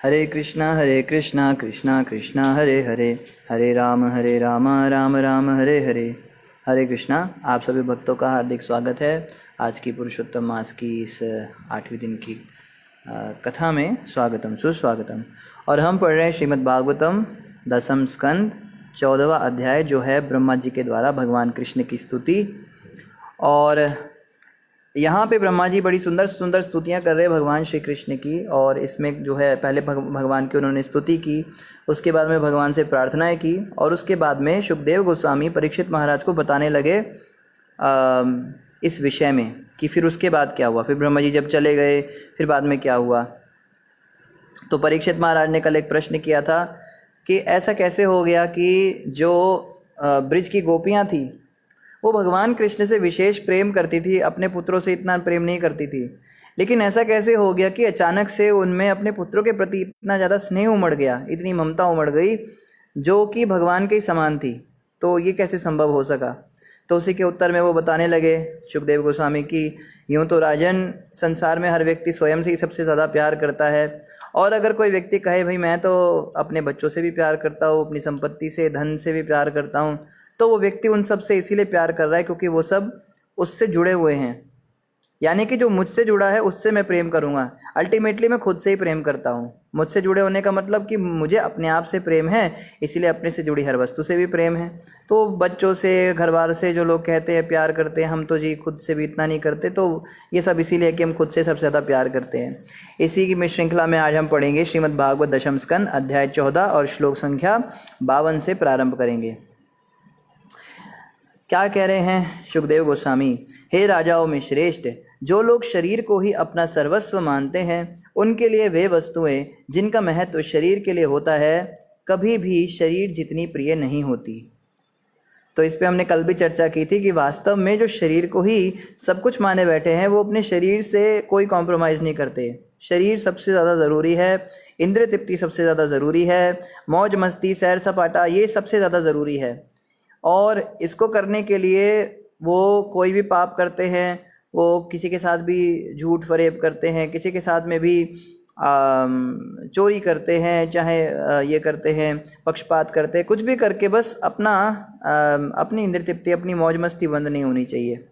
हरे कृष्णा कृष्णा कृष्णा हरे हरे, हरे राम राम राम हरे हरे। हरे कृष्णा। आप सभी भक्तों का हार्दिक स्वागत है आज की पुरुषोत्तम मास की इस 8वें दिन की कथा में। स्वागतम सुस्वागतम। और हम पढ़ रहे हैं श्रीमद् भागवतम 10वें स्कंद 14वां अध्याय, जो है ब्रह्मा जी के द्वारा भगवान कृष्ण की स्तुति। और यहाँ पे ब्रह्मा जी बड़ी सुंदर सुंदर स्तुतियाँ कर रहे हैं भगवान श्री कृष्ण की। और इसमें जो है पहले भगवान की उन्होंने स्तुति की, उसके बाद में भगवान से प्रार्थनाएं की, और उसके बाद में सुखदेव गोस्वामी परीक्षित महाराज को बताने लगे इस विषय में कि फिर उसके बाद क्या हुआ। फिर ब्रह्मा जी जब चले गए फिर बाद में क्या हुआ। तो परीक्षित महाराज ने कल एक प्रश्न किया था कि ऐसा कैसे हो गया कि जो ब्रिज की गोपियाँ थी वो भगवान कृष्ण से विशेष प्रेम करती थी, अपने पुत्रों से इतना प्रेम नहीं करती थी, लेकिन ऐसा कैसे हो गया कि अचानक से उनमें अपने पुत्रों के प्रति इतना ज़्यादा स्नेह उमड़ गया, इतनी ममता उमड़ गई जो कि भगवान के ही समान थी। तो ये कैसे संभव हो सका। तो उसी के उत्तर में वो बताने लगे सुखदेव गोस्वामी की यूँ तो राजन, संसार में हर व्यक्ति स्वयं से ही सबसे ज़्यादा प्यार करता है, और अगर कोई व्यक्ति कहे भाई मैं तो अपने बच्चों से भी प्यार करता हूँ, अपनी संपत्ति से धन से भी प्यार करता हूँ, तो वो व्यक्ति उन सब से इसीलिए प्यार कर रहा है क्योंकि वो सब उससे जुड़े हुए हैं। यानी कि जो मुझसे जुड़ा है उससे मैं प्रेम करूँगा। अल्टीमेटली मैं खुद से ही प्रेम करता हूँ। मुझसे जुड़े होने का मतलब कि मुझे अपने आप से प्रेम है, इसीलिए अपने से जुड़ी हर वस्तु से भी प्रेम है। तो बच्चों से, घरवार से जो लोग कहते हैं प्यार करते हैं, हम तो जी खुद से भी इतना नहीं करते, तो ये सब इसीलिए कि हम खुद से सबसे ज़्यादा प्यार करते हैं। इसी की श्रृंखला में आज हम पढ़ेंगे श्रीमद् भागवत 10वें स्कंद अध्याय 14 और श्लोक संख्या 52 से प्रारंभ करेंगे। क्या कह रहे हैं सुखदेव गोस्वामी। हे राजाओं में श्रेष्ठ, जो लोग शरीर को ही अपना सर्वस्व मानते हैं उनके लिए वे वस्तुएं जिनका महत्व शरीर के लिए होता है कभी भी शरीर जितनी प्रिय नहीं होती। तो इस पे हमने कल भी चर्चा की थी कि वास्तव में जो शरीर को ही सब कुछ माने बैठे हैं वो अपने शरीर से कोई कॉम्प्रोमाइज़ नहीं करते। शरीर सबसे ज़्यादा ज़रूरी है, इंद्रिय तृप्ति सबसे ज़्यादा ज़रूरी है, मौज मस्ती सैर सपाटा ये सबसे ज़्यादा ज़रूरी है। और इसको करने के लिए वो कोई भी पाप करते हैं, वो किसी के साथ भी झूठ फरेब करते हैं, किसी के साथ में भी चोरी करते हैं, चाहे ये करते हैं, पक्षपात करते हैं, कुछ भी करके बस अपनी इंद्रिय तृप्ति, अपनी मौज मस्ती बंद नहीं होनी चाहिए।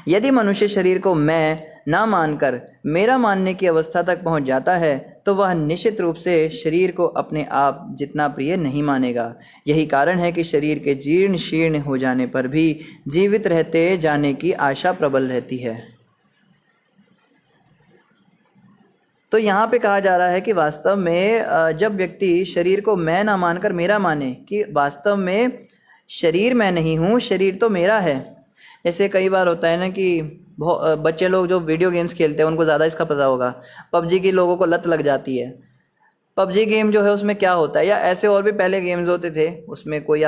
यदि मनुष्य शरीर को मैं ना मानकर मेरा मानने की अवस्था तक पहुंच जाता है तो वह निश्चित रूप से शरीर को अपने आप जितना प्रिय नहीं मानेगा। यही कारण है कि शरीर के जीर्ण शीर्ण हो जाने पर भी जीवित रहते जाने की आशा प्रबल रहती है। तो यहाँ पे कहा जा रहा है कि वास्तव में जब व्यक्ति शरीर को मैं ना मानकर मेरा माने, कि वास्तव में शरीर मैं नहीं हूँ, शरीर तो मेरा है। जैसे कई बार होता है ना कि बच्चे लोग जो वीडियो गेम्स खेलते हैं उनको ज़्यादा इसका पता होगा। पबजी की लोगों को लत लग जाती है। पबजी गेम जो है उसमें क्या होता है, या ऐसे और भी पहले गेम्स होते थे, उसमें कोई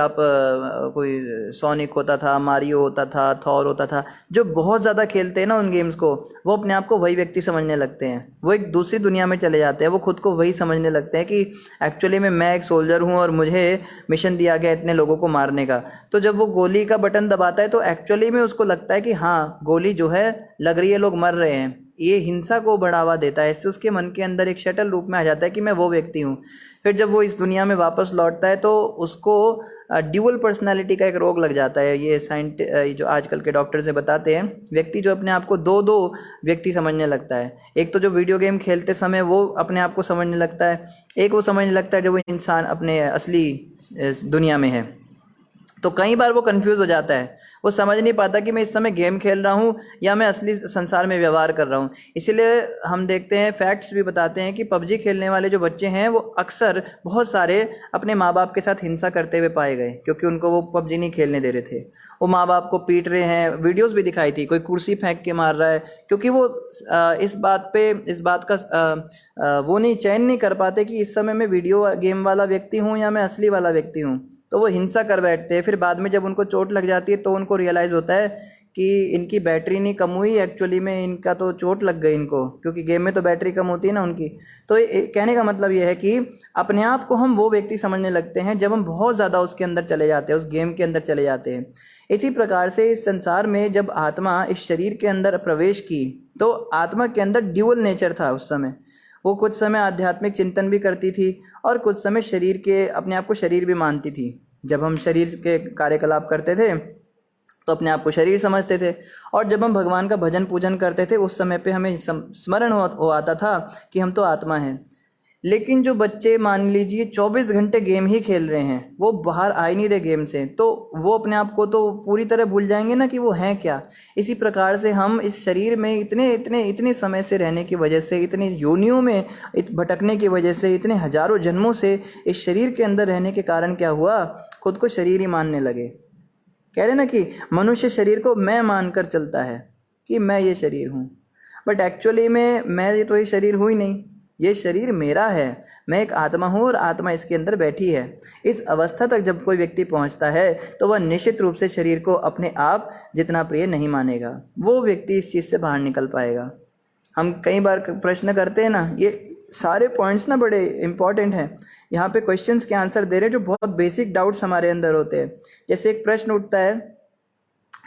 सोनिक होता था, मारियो होता था, थॉर होता था। जो बहुत ज़्यादा खेलते हैं ना उन गेम्स को, वो अपने आप को वही व्यक्ति समझने लगते हैं, वो एक दूसरी दुनिया में चले जाते हैं, वो खुद को वही समझने लगते हैं कि एक्चुअली में मैं एक सोल्जर हूँ और मुझे मिशन दिया गया इतने लोगों को मारने का। तो जब वो गोली का बटन दबाता है तो एक्चुअली में उसको लगता है कि हाँ गोली जो है लग रही है, लोग मर रहे हैं। ये हिंसा को बढ़ावा देता है, इससे उसके मन के अंदर एक शटल रूप में आ जाता है कि मैं वो व्यक्ति हूँ। फिर जब वो इस दुनिया में वापस लौटता है तो उसको ड्यूअल पर्सनालिटी का एक रोग लग जाता है। ये जो आजकल के डॉक्टर से बताते हैं, व्यक्ति जो अपने आप को दो दो व्यक्ति समझने लगता है। एक तो जो वीडियो गेम खेलते समय वो अपने आप को समझने लगता है, एक वो समझने लगता है जो वो इंसान अपने असली दुनिया में है। तो कई बार वो कंफ्यूज हो जाता है, वो समझ नहीं पाता कि मैं इस समय गेम खेल रहा हूँ या मैं असली संसार में व्यवहार कर रहा हूँ। इसीलिए हम देखते हैं, फैक्ट्स भी बताते हैं कि पबजी खेलने वाले जो बच्चे हैं वो अक्सर बहुत सारे अपने माँ बाप के साथ हिंसा करते हुए पाए गए, क्योंकि उनको वो पबजी नहीं खेलने दे रहे थे। वो माँ बाप को पीट रहे हैं, वीडियोज़ भी दिखाई थी, कोई कुर्सी फेंक के मार रहा है, क्योंकि वो इस बात का वो नहीं चयन नहीं कर पाते कि इस समय मैं वीडियो गेम वाला व्यक्ति हूँ या मैं असली वाला व्यक्ति हूँ। तो वो हिंसा कर बैठते हैं। फिर बाद में जब उनको चोट लग जाती है तो उनको रियलाइज़ होता है कि इनकी बैटरी नहीं कम हुई, एक्चुअली में इनका तो चोट लग गई इनको, क्योंकि गेम में तो बैटरी कम होती है ना उनकी। तो कहने का मतलब ये है कि अपने आप को हम वो व्यक्ति समझने लगते हैं जब हम बहुत ज़्यादा उसके अंदर चले जाते हैं, उस गेम के अंदर चले जाते हैं। इसी प्रकार से इस संसार में जब आत्मा इस शरीर के अंदर प्रवेश की तो आत्मा के अंदर ड्यूअल नेचर था उस समय। वो कुछ समय आध्यात्मिक चिंतन भी करती थी और कुछ समय शरीर के अपने आप को शरीर भी मानती थी। जब हम शरीर के कार्यकलाप करते थे तो अपने आप को शरीर समझते थे, और जब हम भगवान का भजन पूजन करते थे उस समय पे हमें स्मरण हो आता था कि हम तो आत्मा हैं। लेकिन जो बच्चे मान लीजिए 24 घंटे गेम ही खेल रहे हैं, वो बाहर आ ही नहीं रहे गेम से, तो वो अपने आप को तो पूरी तरह भूल जाएंगे ना कि वो हैं क्या। इसी प्रकार से हम इस शरीर में इतने इतने इतने समय से रहने की वजह से, इतनी योनियों में भटकने की वजह से, इतने हजारों जन्मों से इस शरीर के अंदर रहने के कारण क्या हुआ, खुद को शरीर ही मानने लगे। कह रहे ना कि मनुष्य शरीर को मैं मानकर चलता है कि मैं ये शरीर हूँ, बट एक्चुअली में मैं ये तो ये शरीर हूँ ही नहीं, ये शरीर मेरा है, मैं एक आत्मा हूँ और आत्मा इसके अंदर बैठी है। इस अवस्था तक जब कोई व्यक्ति पहुँचता है तो वह निश्चित रूप से शरीर को अपने आप जितना प्रिय नहीं मानेगा, वो व्यक्ति इस चीज़ से बाहर निकल पाएगा। हम कई बार प्रश्न करते हैं ना, ये सारे पॉइंट्स ना बड़े इंपॉर्टेंट हैं, यहाँ पे क्वेश्चंस के आंसर दे रहे हैं जो बहुत बेसिक डाउट्स हमारे अंदर होते हैं। जैसे एक प्रश्न उठता है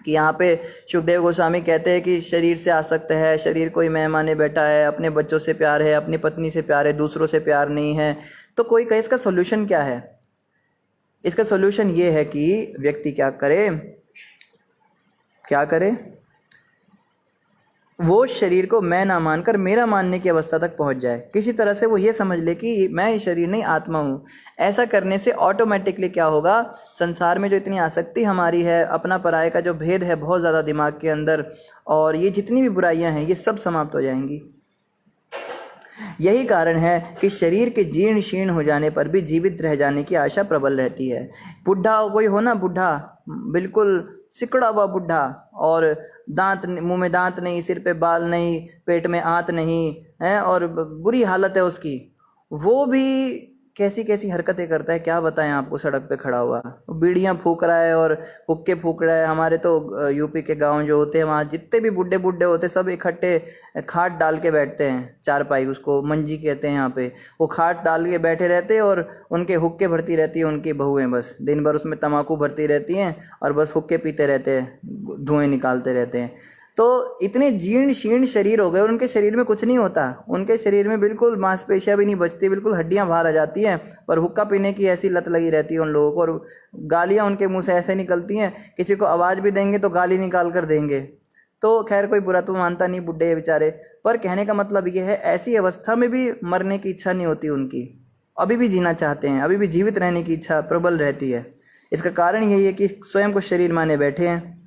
कि यहाँ पे सुखदेव गोस्वामी कहते हैं कि शरीर से आसक्त है, शरीर कोई मैं माने बैठा है, अपने बच्चों से प्यार है, अपनी पत्नी से प्यार है, दूसरों से प्यार नहीं है। तो कोई कहे इसका सोल्यूशन क्या है? इसका सोल्यूशन ये है कि व्यक्ति क्या करे, वो शरीर को मैं ना मानकर मेरा मानने की अवस्था तक पहुंच जाए। किसी तरह से वो ये समझ ले कि मैं ये शरीर नहीं, आत्मा हूँ। ऐसा करने से ऑटोमेटिकली क्या होगा, संसार में जो इतनी आसक्ति हमारी है, अपना पराये का जो भेद है बहुत ज़्यादा दिमाग के अंदर, और ये जितनी भी बुराइयां हैं ये सब समाप्त हो जाएंगी। यही कारण है कि शरीर के जीर्ण शीर्ण हो जाने पर भी जीवित रह जाने की आशा प्रबल रहती है। बुढ़ा कोई हो ना, बुढ़ा बिल्कुल सिकड़ा हुआ बुढ़ा, और दांत मुंह में दांत नहीं, सिर पे बाल नहीं, पेट में आंत नहीं है, और बुरी हालत है उसकी, वो भी कैसी कैसी हरकतें करता है, क्या बताएं आपको। सड़क पे खड़ा हुआ बीड़ियाँ फूक रहा है और हुक्के फूक रहा है। हमारे तो यूपी के गांव जो होते हैं वहाँ जितने भी बुढ़े बुढ़े होते हैं सब इकट्ठे खाट डाल के बैठते हैं, चारपाई, उसको मंजी कहते हैं यहाँ पे। वो खाट डाल के बैठे रहते हैं और उनके हुक्के भरती रहती है उनकी बहुएं, बस दिन भर उसमें तम्बाकू भरती रहती हैं और बस हुक्के पीते रहते हैं, धुएँ निकालते रहते हैं। तो इतने जीर्ण शीर्ण शरीर हो गए और उनके शरीर में कुछ नहीं होता, उनके शरीर में बिल्कुल मांसपेशियां भी नहीं बचती, बिल्कुल हड्डियां बाहर आ जाती हैं, पर हुक्का पीने की ऐसी लत लगी रहती है उन लोगों को, और गालियां उनके मुंह से ऐसे निकलती हैं, किसी को आवाज़ भी देंगे तो गाली निकाल कर देंगे। तो खैर कोई बुरा तो मानता नहीं, बुढ़े बेचारे, पर कहने का मतलब ये है ऐसी अवस्था में भी मरने की इच्छा नहीं होती उनकी, अभी भी जीना चाहते हैं, अभी भी जीवित रहने की इच्छा प्रबल रहती है। इसका कारण यही है कि स्वयं को शरीर माने बैठे हैं।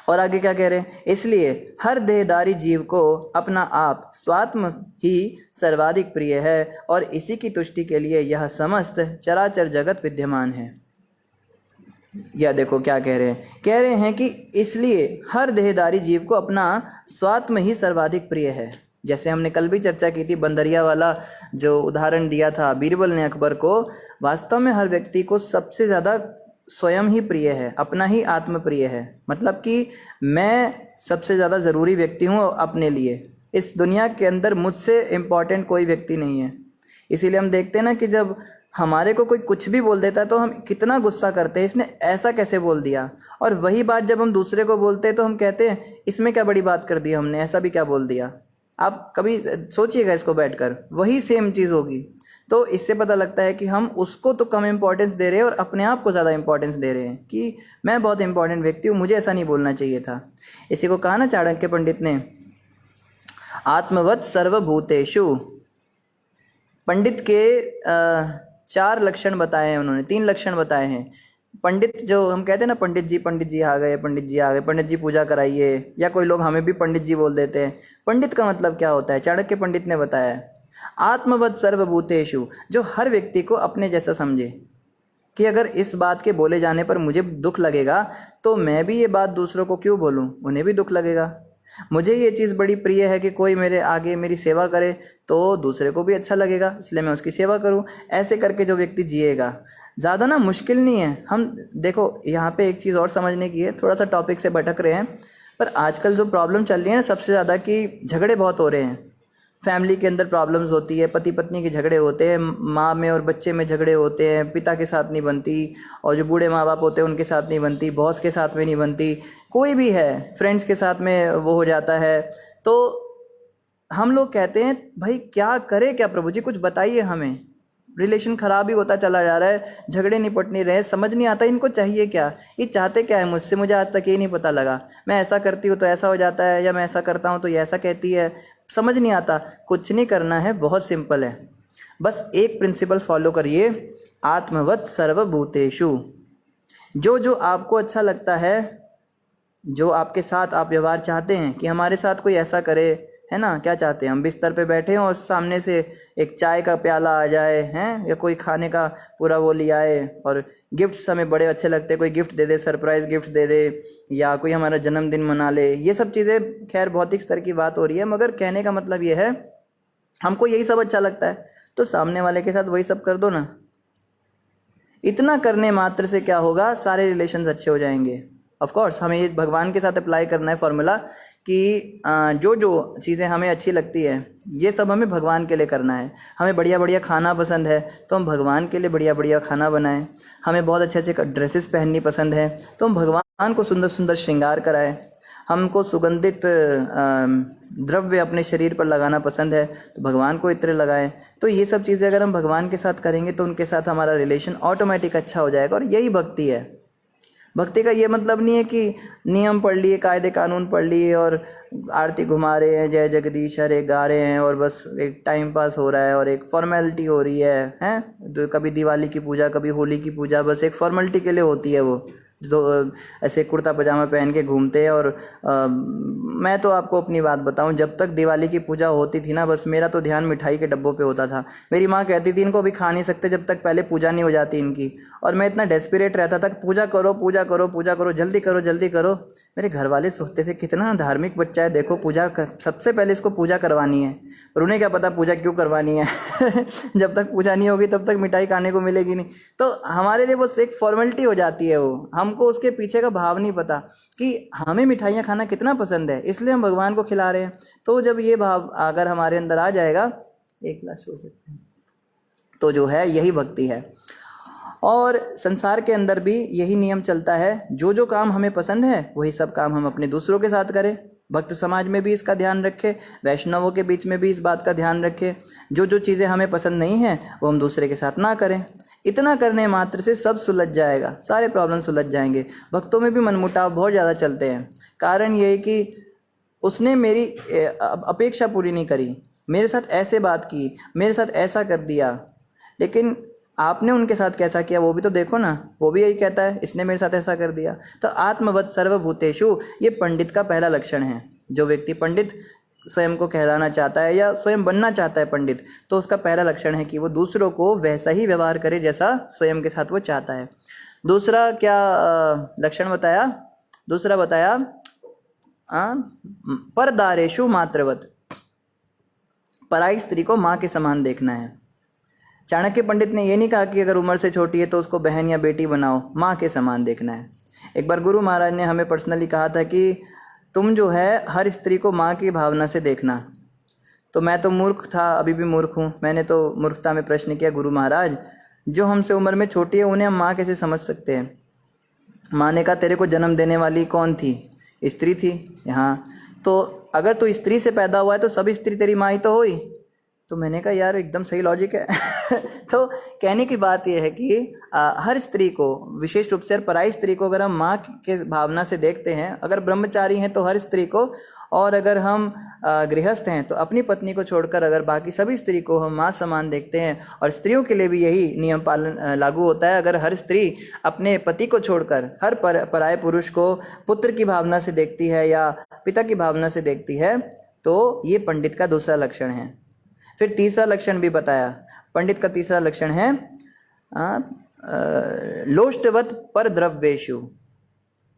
और आगे क्या कह रहे हैं, इसलिए हर देहधारी जीव को अपना आप स्वात्म ही सर्वाधिक प्रिय है और इसी की तुष्टि के लिए यह समस्त चराचर जगत विद्यमान है। या देखो क्या कह रहे हैं कि इसलिए हर देहधारी जीव को अपना स्वात्म ही सर्वाधिक प्रिय है। जैसे हमने कल भी चर्चा की थी, बंदरिया वाला जो उदाहरण दिया था बीरबल ने अकबर को, वास्तव में हर व्यक्ति को सबसे ज़्यादा स्वयं ही प्रिय है, अपना ही आत्म प्रिय है। मतलब कि मैं सबसे ज़्यादा ज़रूरी व्यक्ति हूँ अपने लिए, इस दुनिया के अंदर मुझसे इम्पॉर्टेंट कोई व्यक्ति नहीं है। इसीलिए हम देखते हैं ना कि जब हमारे को कोई कुछ भी बोल देता है तो हम कितना गुस्सा करते हैं, इसने ऐसा कैसे बोल दिया। और वही बात जब हम दूसरे को बोलते हैं तो हम कहते हैं इसमें क्या बड़ी बात कर दी हमने, ऐसा भी क्या बोल दिया। आप कभी सोचिएगा इसको बैठकर, वही सेम चीज़ होगी। तो इससे पता लगता है कि हम उसको तो कम इम्पोर्टेंस दे रहे हैं और अपने आप को ज़्यादा इम्पोर्टेंस दे रहे हैं कि मैं बहुत इंपॉर्टेंट व्यक्ति हूँ, मुझे ऐसा नहीं बोलना चाहिए था। इसी को कहा ना चाणक्य पंडित ने, आत्मवत् सर्वभूतेषु। पंडित के 4 लक्षण बताए हैं उन्होंने, 3 लक्षण बताए हैं। पंडित जो हम कहते हैं ना, पंडित जी आ गए, पंडित जी आ गए, पंडित जी पूजा कराइए, या कोई लोग हमें भी पंडित जी बोल देते हैं। पंडित का मतलब क्या होता है, चाणक्य पंडित ने बताया, आत्मवत् सर्वभूतेषु, जो हर व्यक्ति को अपने जैसा समझे, कि अगर इस बात के बोले जाने पर मुझे दुख लगेगा तो मैं भी ये बात दूसरों को क्यों बोलूं, उन्हें भी दुख लगेगा। मुझे ये चीज़ बड़ी प्रिय है कि कोई मेरे आगे मेरी सेवा करे तो दूसरे को भी अच्छा लगेगा, इसलिए मैं उसकी सेवा करूं। ऐसे करके जो व्यक्ति जिएगा, ज़्यादा ना मुश्किल नहीं है। हम देखो यहाँ पे एक चीज़ और समझने की है, थोड़ा सा टॉपिक से भटक रहे हैं, पर आजकल जो प्रॉब्लम चल रही है ना सबसे ज़्यादा, कि झगड़े बहुत हो रहे हैं, फैमिली के अंदर प्रॉब्लम्स होती है, पति पत्नी के झगड़े होते हैं, माँ में और बच्चे में झगड़े होते हैं, पिता के साथ नहीं बनती, और जो बूढ़े माँ बाप होते हैं उनके साथ नहीं बनती, बॉस के साथ में नहीं बनती, कोई भी है, फ्रेंड्स के साथ में वो हो जाता है। तो हम लोग कहते हैं भाई क्या करे क्या प्रभु जी, कुछ बताइए हमें, रिलेशन खराब ही होता चला जा रहा है, झगड़े निपट नहीं रहे, समझ नहीं आता इनको चाहिए क्या, ये चाहते क्या है मुझसे, मुझे आज तक ये नहीं पता लगा। मैं ऐसा करती हूँ तो ऐसा हो जाता है, या मैं ऐसा करता हूँ तो ये ऐसा कहती है, समझ नहीं आता। कुछ नहीं करना है, बहुत सिंपल है, बस एक प्रिंसिपल फॉलो करिए, आत्मवत् सर्वभूतेषु। जो जो आपको अच्छा लगता है, जो आपके साथ आप व्यवहार चाहते हैं कि हमारे साथ कोई ऐसा करे, है ना, क्या चाहते हैं हम, बिस्तर पे बैठे हैं और सामने से एक चाय का प्याला आ जाए, हैं, या कोई खाने का पूरा वो ले आए, और गिफ्ट्स हमें बड़े अच्छे लगते हैं, कोई गिफ्ट दे दे, सरप्राइज गिफ्ट दे दे, या कोई हमारा जन्मदिन मना ले। ये सब चीज़ें खैर भौतिक स्तर की बात हो रही है, मगर कहने का मतलब ये है हमको यही सब अच्छा लगता है, तो सामने वाले के साथ वही सब कर दो ना। इतना करने मात्र से क्या होगा, सारे रिलेशंस अच्छे हो जाएंगे। ऑफ कोर्स हमें ये भगवान के साथ अप्लाई करना है फॉर्मूला कि जो जो चीज़ें हमें अच्छी लगती है ये सब हमें भगवान के लिए करना है। हमें बढ़िया बढ़िया खाना पसंद है तो हम भगवान के लिए बढ़िया बढ़िया खाना बनाएं। हमें बहुत अच्छे अच्छे ड्रेसेस पहननी पसंद है तो हम भगवान को सुंदर सुंदर श्रृंगार कराएं। हमको सुगंधित द्रव्य अपने शरीर पर लगाना पसंद है तो भगवान को इत्र लगाएं। तो ये सब चीज़ें अगर हम भगवान के साथ करेंगे तो उनके साथ हमारा रिलेशन ऑटोमेटिक अच्छा हो जाएगा। और यही भक्ति है। भक्ति का ये मतलब नहीं है कि नियम पढ़ लिए, कायदे कानून पढ़ लिए और आरती घुमा रहे हैं, जय जगदीश हरे गा रहे हैं और बस एक टाइम पास हो रहा है और एक फॉर्मेलिटी हो रही है, हैं? तो कभी दिवाली की पूजा, कभी होली की पूजा, बस एक फॉर्मेलिटी के लिए होती है। वो जो ऐसे कुर्ता पजामा पहन के घूमते हैं। और मैं तो आपको अपनी बात बताऊं, जब तक दिवाली की पूजा होती थी ना, बस मेरा तो ध्यान मिठाई के डब्बों पे होता था। मेरी माँ कहती थी इनको अभी खा नहीं सकते जब तक पहले पूजा नहीं हो जाती इनकी। और मैं इतना डेस्परेट रहता था, पूजा करो पूजा करो पूजा करो, जल्दी करो जल्दी करो। मेरे घर वाले सोचते थे कितना धार्मिक बच्चा है, देखो पूजा सबसे पहले इसको पूजा करवानी है। और उन्हें क्या पता पूजा क्यों करवानी है जब तक पूजा नहीं होगी तब तक मिठाई खाने को मिलेगी नहीं। तो हमारे लिए बस एक फॉर्मेलिटी हो जाती है वो, हमको उसके पीछे का भाव नहीं पता कि हमें मिठाइयाँ खाना कितना पसंद है, इसलिए हम भगवान को खिला रहे हैं। तो जब ये भाव अगर हमारे अंदर आ जाएगा, एक गिलास हो सकते हैं, तो जो है यही भक्ति है। और संसार के अंदर भी यही नियम चलता है, जो जो काम हमें पसंद है वही सब काम हम अपने दूसरों के साथ करें। भक्त समाज में भी इसका ध्यान रखें, वैष्णवों के बीच में भी इस बात का ध्यान रखें। जो जो चीज़ें हमें पसंद नहीं हैं वो हम दूसरे के साथ ना करें। इतना करने मात्र से सब सुलझ जाएगा, सारे प्रॉब्लम सुलझ जाएंगे। भक्तों में भी मनमुटाव बहुत ज़्यादा चलते हैं। कारण ये है कि उसने मेरी अपेक्षा पूरी नहीं करी, मेरे साथ ऐसे बात की, मेरे साथ ऐसा कर दिया, लेकिन आपने उनके साथ कैसा किया वो भी तो देखो ना। वो भी यही कहता है इसने मेरे साथ ऐसा कर दिया। तो आत्मवत् सर्वभूतेषु ये पंडित का पहला लक्षण है। जो व्यक्ति पंडित स्वयं को कहलाना चाहता है या स्वयं बनना चाहता है पंडित, तो उसका पहला लक्षण है कि वो दूसरों को वैसा ही व्यवहार करे जैसा स्वयं के साथ वो चाहता है। दूसरा क्या लक्षण बताया? दूसरा बताया परदारेषु मातृवत, पराई स्त्री को माँ के समान देखना है। चाणक्य पंडित ने ये नहीं कहा कि अगर उम्र से छोटी है तो उसको बहन या बेटी बनाओ, माँ के समान देखना है। एक बार गुरु महाराज ने हमें पर्सनली कहा था कि तुम जो है हर स्त्री को माँ की भावना से देखना। तो मैं तो मूर्ख था, अभी भी मूर्ख हूँ। मैंने तो मूर्खता में प्रश्न किया, गुरु महाराज जो हमसे उम्र में छोटी है उन्हें हम माँ कैसे समझ सकते हैं? माँ ने कहा तेरे को जन्म देने वाली कौन थी? स्त्री थी। यहाँ तो अगर तू स्त्री से पैदा हुआ है तो सब स्त्री तेरी माँ ही तो हुई। तो मैंने कहा यार एकदम सही लॉजिक है तो कहने की बात यह है कि हर स्त्री को, विशेष रूप से पराई स्त्री को अगर हम माँ के भावना से देखते हैं, अगर ब्रह्मचारी हैं तो हर स्त्री को, और अगर हम गृहस्थ हैं तो अपनी पत्नी को छोड़कर अगर बाकी सभी स्त्री को हम माँ समान देखते हैं। और स्त्रियों के लिए भी यही नियम पालन लागू होता है। अगर हर स्त्री अपने पति को छोड़कर हर पराये पुरुष को पुत्र की भावना से देखती है या पिता की भावना से देखती है तो ये पंडित का दूसरा लक्षण है। फिर तीसरा लक्षण भी बताया। पंडित का तीसरा लक्षण है लोष्टवत पर द्रव्येषु,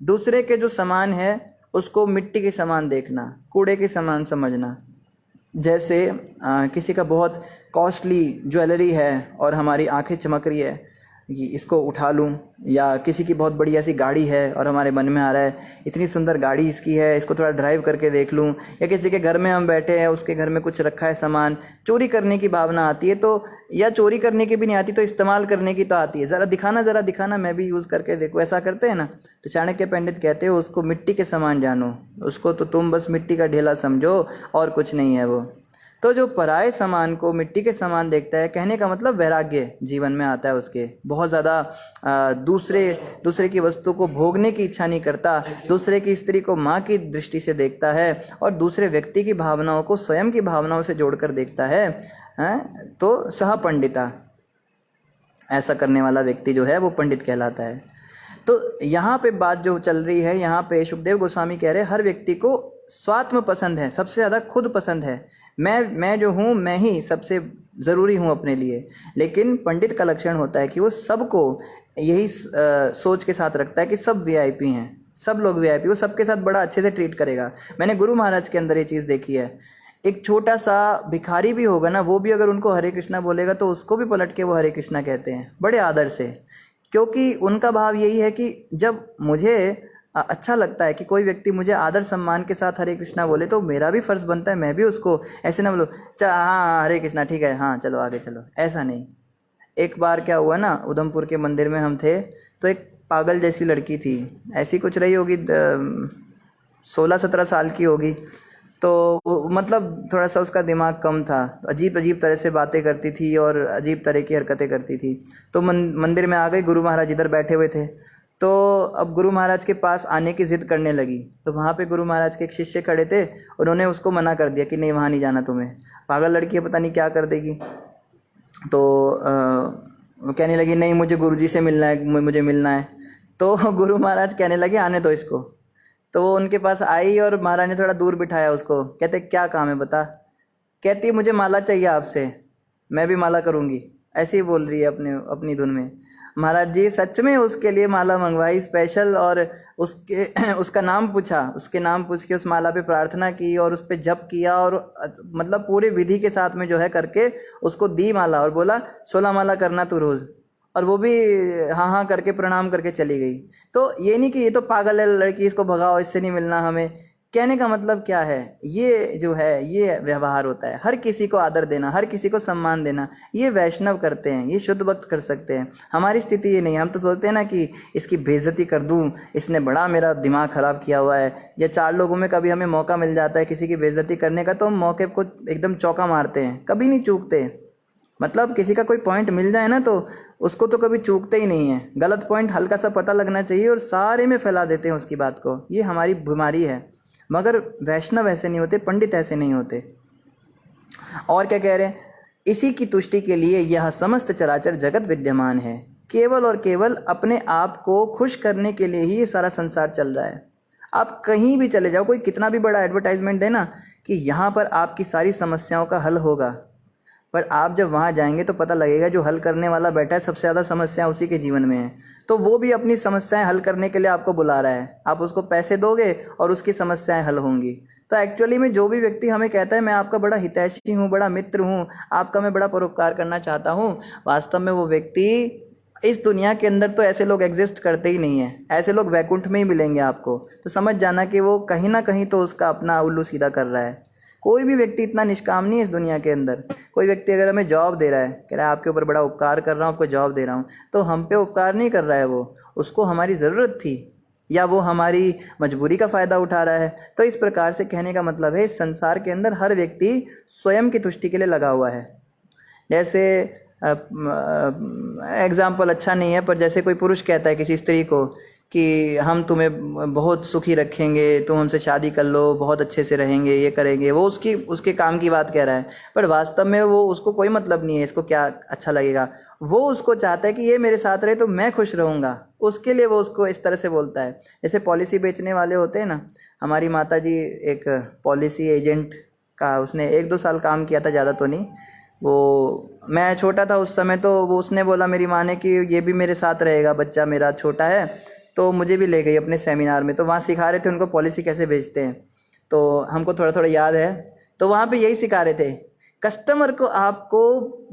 दूसरे के जो सामान है उसको मिट्टी के समान देखना, कूड़े के समान समझना। जैसे किसी का बहुत कॉस्टली ज्वेलरी है और हमारी आंखें चमक रही है, कि इसको उठा लूं, या किसी की बहुत बड़ी ऐसी गाड़ी है और हमारे मन में आ रहा है इतनी सुंदर गाड़ी इसकी है, इसको थोड़ा ड्राइव करके देख लूं, या किसी के घर में हम बैठे हैं, उसके घर में कुछ रखा है सामान, चोरी करने की भावना आती है तो, या चोरी करने की भी नहीं आती तो इस्तेमाल करने की तो आती है, ज़रा दिखाना मैं भी यूज़ करके देखूँ, ऐसा करते हैं ना। तो चाणक्य पंडित कहते हैं उसको मिट्टी के समान जानो, उसको तो तुम बस मिट्टी का ढेला समझो और कुछ नहीं है वो। तो जो पराये सामान को मिट्टी के समान देखता है, कहने का मतलब वैराग्य जीवन में आता है उसके, बहुत ज़्यादा दूसरे की वस्तु को भोगने की इच्छा नहीं करता, दूसरे की स्त्री को माँ की दृष्टि से देखता है और दूसरे व्यक्ति की भावनाओं को स्वयं की भावनाओं से जोड़कर देखता है, तो सह पंडिता, ऐसा करने वाला व्यक्ति जो है वो पंडित कहलाता है। तो यहाँ पे बात जो चल रही है, यहाँ पे सुखदेव गोस्वामी कह रहे हैं हर व्यक्ति को स्वात्म पसंद है, सबसे ज़्यादा खुद पसंद है, मैं जो हूँ मैं ही सबसे ज़रूरी हूँ अपने लिए। लेकिन पंडित का लक्षण होता है कि वो सबको यही सोच के साथ रखता है कि सब वीआईपी हैं, सब लोग वीआईपी, वो सबके साथ बड़ा अच्छे से ट्रीट करेगा। मैंने गुरु महाराज के अंदर ये चीज़ देखी है। एक छोटा सा भिखारी भी होगा ना, वो भी अगर उनको हरे कृष्णा बोलेगा तो उसको भी पलट के वो हरे कृष्णा कहते हैं बड़े आदर से, क्योंकि उनका भाव यही है कि जब मुझे अच्छा लगता है कि कोई व्यक्ति मुझे आदर सम्मान के साथ हरे कृष्णा बोले तो मेरा भी फ़र्ज़ बनता है मैं भी उसको ऐसे ना बोलो हाँ हाँ हरे कृष्णा ठीक है हाँ चलो आगे चलो, ऐसा नहीं। एक बार क्या हुआ ना, उधमपुर के मंदिर में हम थे तो एक पागल जैसी लड़की थी, ऐसी कुछ रही होगी 16-17 साल की होगी, तो मतलब थोड़ा सा उसका दिमाग कम था, तो अजीब अजीब तरह से बातें करती थी और अजीब तरह की हरकतें करती थी। तो मंदिर में आ गई, गुरु महाराज इधर बैठे हुए थे, तो अब गुरु महाराज के पास आने की ज़िद करने लगी। तो वहाँ पे गुरु महाराज के एक शिष्य खड़े थे, उन्होंने उसको मना कर दिया कि नहीं वहाँ नहीं जाना तुम्हें, पागल लड़की है पता नहीं क्या कर देगी। तो कहने लगी नहीं मुझे गुरुजी से मिलना है, मुझे मिलना है। तो गुरु महाराज कहने लगे आने दो इसको। तो वो उनके पास आई और महाराज ने थोड़ा दूर बिठाया उसको, कहते क्या काम है बता। कहती मुझे माला चाहिए आपसे, मैं भी माला करूँगी, ऐसे ही बोल रही है अपनी धुन में। महाराज जी सच में उसके लिए माला मंगवाई स्पेशल, और उसका नाम पूछा, उसके नाम पूछ के उस माला पे प्रार्थना की और उस पे जप किया, और मतलब पूरे विधि के साथ में जो है करके उसको दी माला, और बोला 16 माला करना तू रोज़, और वो भी हाँ हाँ करके प्रणाम करके चली गई। तो ये नहीं कि ये तो पागल है लड़की, इसको भगाओ, इससे नहीं मिलना हमें। कहने का मतलब क्या है, ये जो है ये व्यवहार होता है, हर किसी को आदर देना, हर किसी को सम्मान देना, ये वैष्णव करते हैं, ये शुद्ध भक्त कर सकते हैं। हमारी स्थिति ये नहीं है, हम तो सोचते हैं ना कि इसकी बेइज्जती कर दूं, इसने बड़ा मेरा दिमाग ख़राब किया हुआ है, या 4 लोगों में कभी हमें मौका मिल जाता है किसी की बेइज्जती करने का तो हम मौके को एकदम चौका मारते हैं, कभी नहीं चूकते। मतलब किसी का कोई पॉइंट मिल जाए ना तो उसको तो कभी चूकते ही नहीं है, गलत पॉइंट हल्का सा पता लगना चाहिए और सारे में फैला देते हैं उसकी बात को, ये हमारी बीमारी है। मगर वैष्णव ऐसे नहीं होते, पंडित ऐसे नहीं होते। और क्या कह रहे हैं, इसी की तुष्टि के लिए यह समस्त चराचर जगत विद्यमान है, केवल और केवल अपने आप को खुश करने के लिए ही ये सारा संसार चल रहा है। आप कहीं भी चले जाओ, कोई कितना भी बड़ा एडवर्टाइजमेंट दे ना कि यहाँ पर आपकी सारी समस्याओं का हल होगा, पर आप जब वहाँ जाएंगे तो पता लगेगा जो हल करने वाला बैठा है सबसे ज़्यादा समस्या उसी के जीवन में है, तो वो भी अपनी समस्याएं हल करने के लिए आपको बुला रहा है, आप उसको पैसे दोगे और उसकी समस्याएं हल होंगी। तो एक्चुअली में जो भी व्यक्ति हमें कहता है मैं आपका बड़ा हितैषी हूँ, बड़ा मित्र हूँ, आपका मैं बड़ा परोपकार करना चाहता हूँ, वास्तव में वो व्यक्ति इस दुनिया के अंदर तो ऐसे लोग एग्जिस्ट करते ही नहीं हैं, ऐसे लोग वैकुंठ में ही मिलेंगे आपको। तो समझ जाना कि वो कहीं ना कहीं तो उसका अपना उल्लू सीधा कर रहा है। कोई भी व्यक्ति इतना निष्काम नहीं है इस दुनिया के अंदर। कोई व्यक्ति अगर हमें जॉब दे रहा है, कह रहा है आपके ऊपर बड़ा उपकार कर रहा हूँ, आपको जॉब दे रहा हूँ, तो हम पे उपकार नहीं कर रहा है, वो उसको हमारी ज़रूरत थी या वो हमारी मजबूरी का फ़ायदा उठा रहा है। तो इस प्रकार से कहने का मतलब है इस संसार के अंदर हर व्यक्ति स्वयं की तुष्टि के लिए लगा हुआ है। जैसे एग्ज़ाम्पल अच्छा नहीं है, पर जैसे कोई पुरुष कहता है किसी स्त्री को कि हम तुम्हें बहुत सुखी रखेंगे, तुम हमसे शादी कर लो, बहुत अच्छे से रहेंगे, ये करेंगे, वो उसके काम की बात कह रहा है, पर वास्तव में वो उसको कोई मतलब नहीं है इसको क्या अच्छा लगेगा। वो उसको चाहता है कि ये मेरे साथ रहे तो मैं खुश रहूँगा, उसके लिए वो उसको इस तरह से बोलता है। जैसे पॉलिसी बेचने वाले होते हैं ना, हमारी माता जी एक पॉलिसी एजेंट का उसने 1-2 साल काम किया था, ज़्यादा तो नहीं। वो मैं छोटा था उस समय, तो वो उसने बोला मेरी माँ ने कि ये भी मेरे साथ रहेगा, बच्चा मेरा छोटा है, तो मुझे भी ले गई अपने सेमिनार में। तो वहाँ सिखा रहे थे उनको पॉलिसी कैसे बेचते हैं, तो हमको थोड़ा थोड़ा याद है। तो वहाँ पे यही सिखा रहे थे, कस्टमर को आपको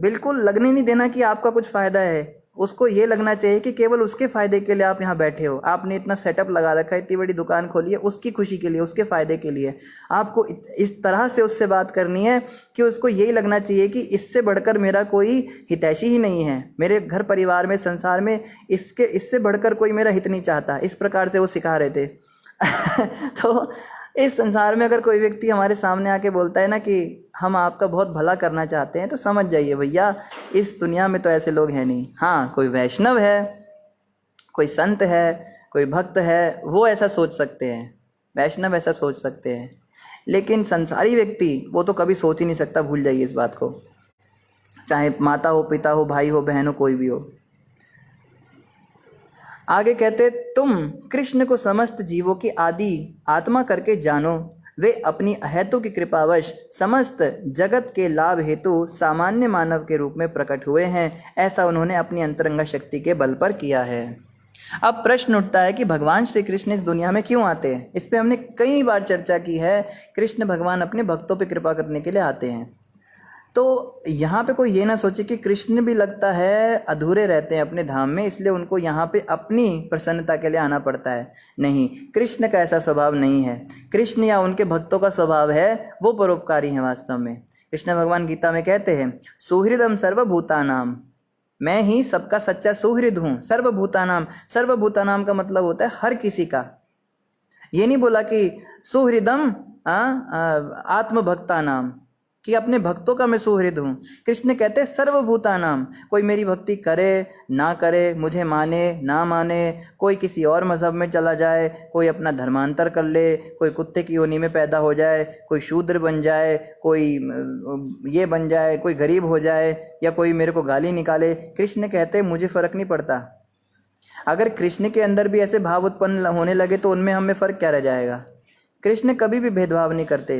बिल्कुल लगने नहीं देना कि आपका कुछ फ़ायदा है, उसको ये लगना चाहिए कि केवल उसके फ़ायदे के लिए आप यहाँ बैठे हो, आपने इतना सेटअप लगा रखा है, इतनी बड़ी दुकान खोली है उसकी खुशी के लिए, उसके फ़ायदे के लिए। आपको इस तरह से उससे बात करनी है कि उसको यही लगना चाहिए कि इससे बढ़कर मेरा कोई हितैषी ही नहीं है, मेरे घर परिवार में, संसार में इससे बढ़कर कोई मेरा हित नहीं चाहता। इस प्रकार से वो सिखा रहे थे। तो इस संसार में अगर कोई व्यक्ति हमारे सामने आके बोलता है ना कि हम आपका बहुत भला करना चाहते हैं, तो समझ जाइए भैया इस दुनिया में तो ऐसे लोग हैं नहीं। हाँ, कोई वैष्णव है, कोई संत है, कोई भक्त है, वो ऐसा सोच सकते हैं, वैष्णव ऐसा सोच सकते हैं, लेकिन संसारी व्यक्ति वो तो कभी सोच ही नहीं सकता। भूल जाइए इस बात को, चाहे माता हो, पिता हो, भाई हो, बहन हो, कोई भी हो। आगे कहते, तुम कृष्ण को समस्त जीवों की आदि आत्मा करके जानो, वे अपनी अहेतु की कृपावश समस्त जगत के लाभ हेतु सामान्य मानव के रूप में प्रकट हुए हैं। ऐसा उन्होंने अपनी अंतरंग शक्ति के बल पर किया है। अब प्रश्न उठता है कि भगवान श्री कृष्ण इस दुनिया में क्यों आते हैं। इस पर हमने कई बार चर्चा की है। कृष्ण भगवान अपने भक्तों पर कृपा करने के लिए आते हैं। तो यहाँ पे कोई ये ना सोचे कि कृष्ण भी लगता है अधूरे रहते हैं अपने धाम में, इसलिए उनको यहाँ पे अपनी प्रसन्नता के लिए आना पड़ता है। नहीं, कृष्ण का ऐसा स्वभाव नहीं है। कृष्ण या उनके भक्तों का स्वभाव है वो परोपकारी हैं वास्तव में। कृष्ण भगवान गीता में कहते हैं, सुहृदम सर्वभूतानाम, मैं ही सबका सच्चा सुहृद हूँ। सर्वभूतानाम, सर्वभूतानाम का मतलब होता है हर किसी का। ये नहीं बोला कि सुहृदम आत्मभक्तानाम, कि अपने भक्तों का मैं सुहृद हूँ। कृष्ण कहते हैं सर्वभूतानाम, कोई मेरी भक्ति करे ना करे, मुझे माने ना माने, कोई किसी और मज़हब में चला जाए, कोई अपना धर्मांतर कर ले, कोई कुत्ते की योनि में पैदा हो जाए, कोई शूद्र बन जाए, कोई ये बन जाए, कोई गरीब हो जाए, या कोई मेरे को गाली निकाले, कृष्ण कहते हैं मुझे फ़र्क नहीं पड़ता। अगर कृष्ण के अंदर भी ऐसे भाव उत्पन्न होने लगे तो उनमें हमें फ़र्क क्या रह जाएगा। कृष्ण कभी भी भेदभाव नहीं करते।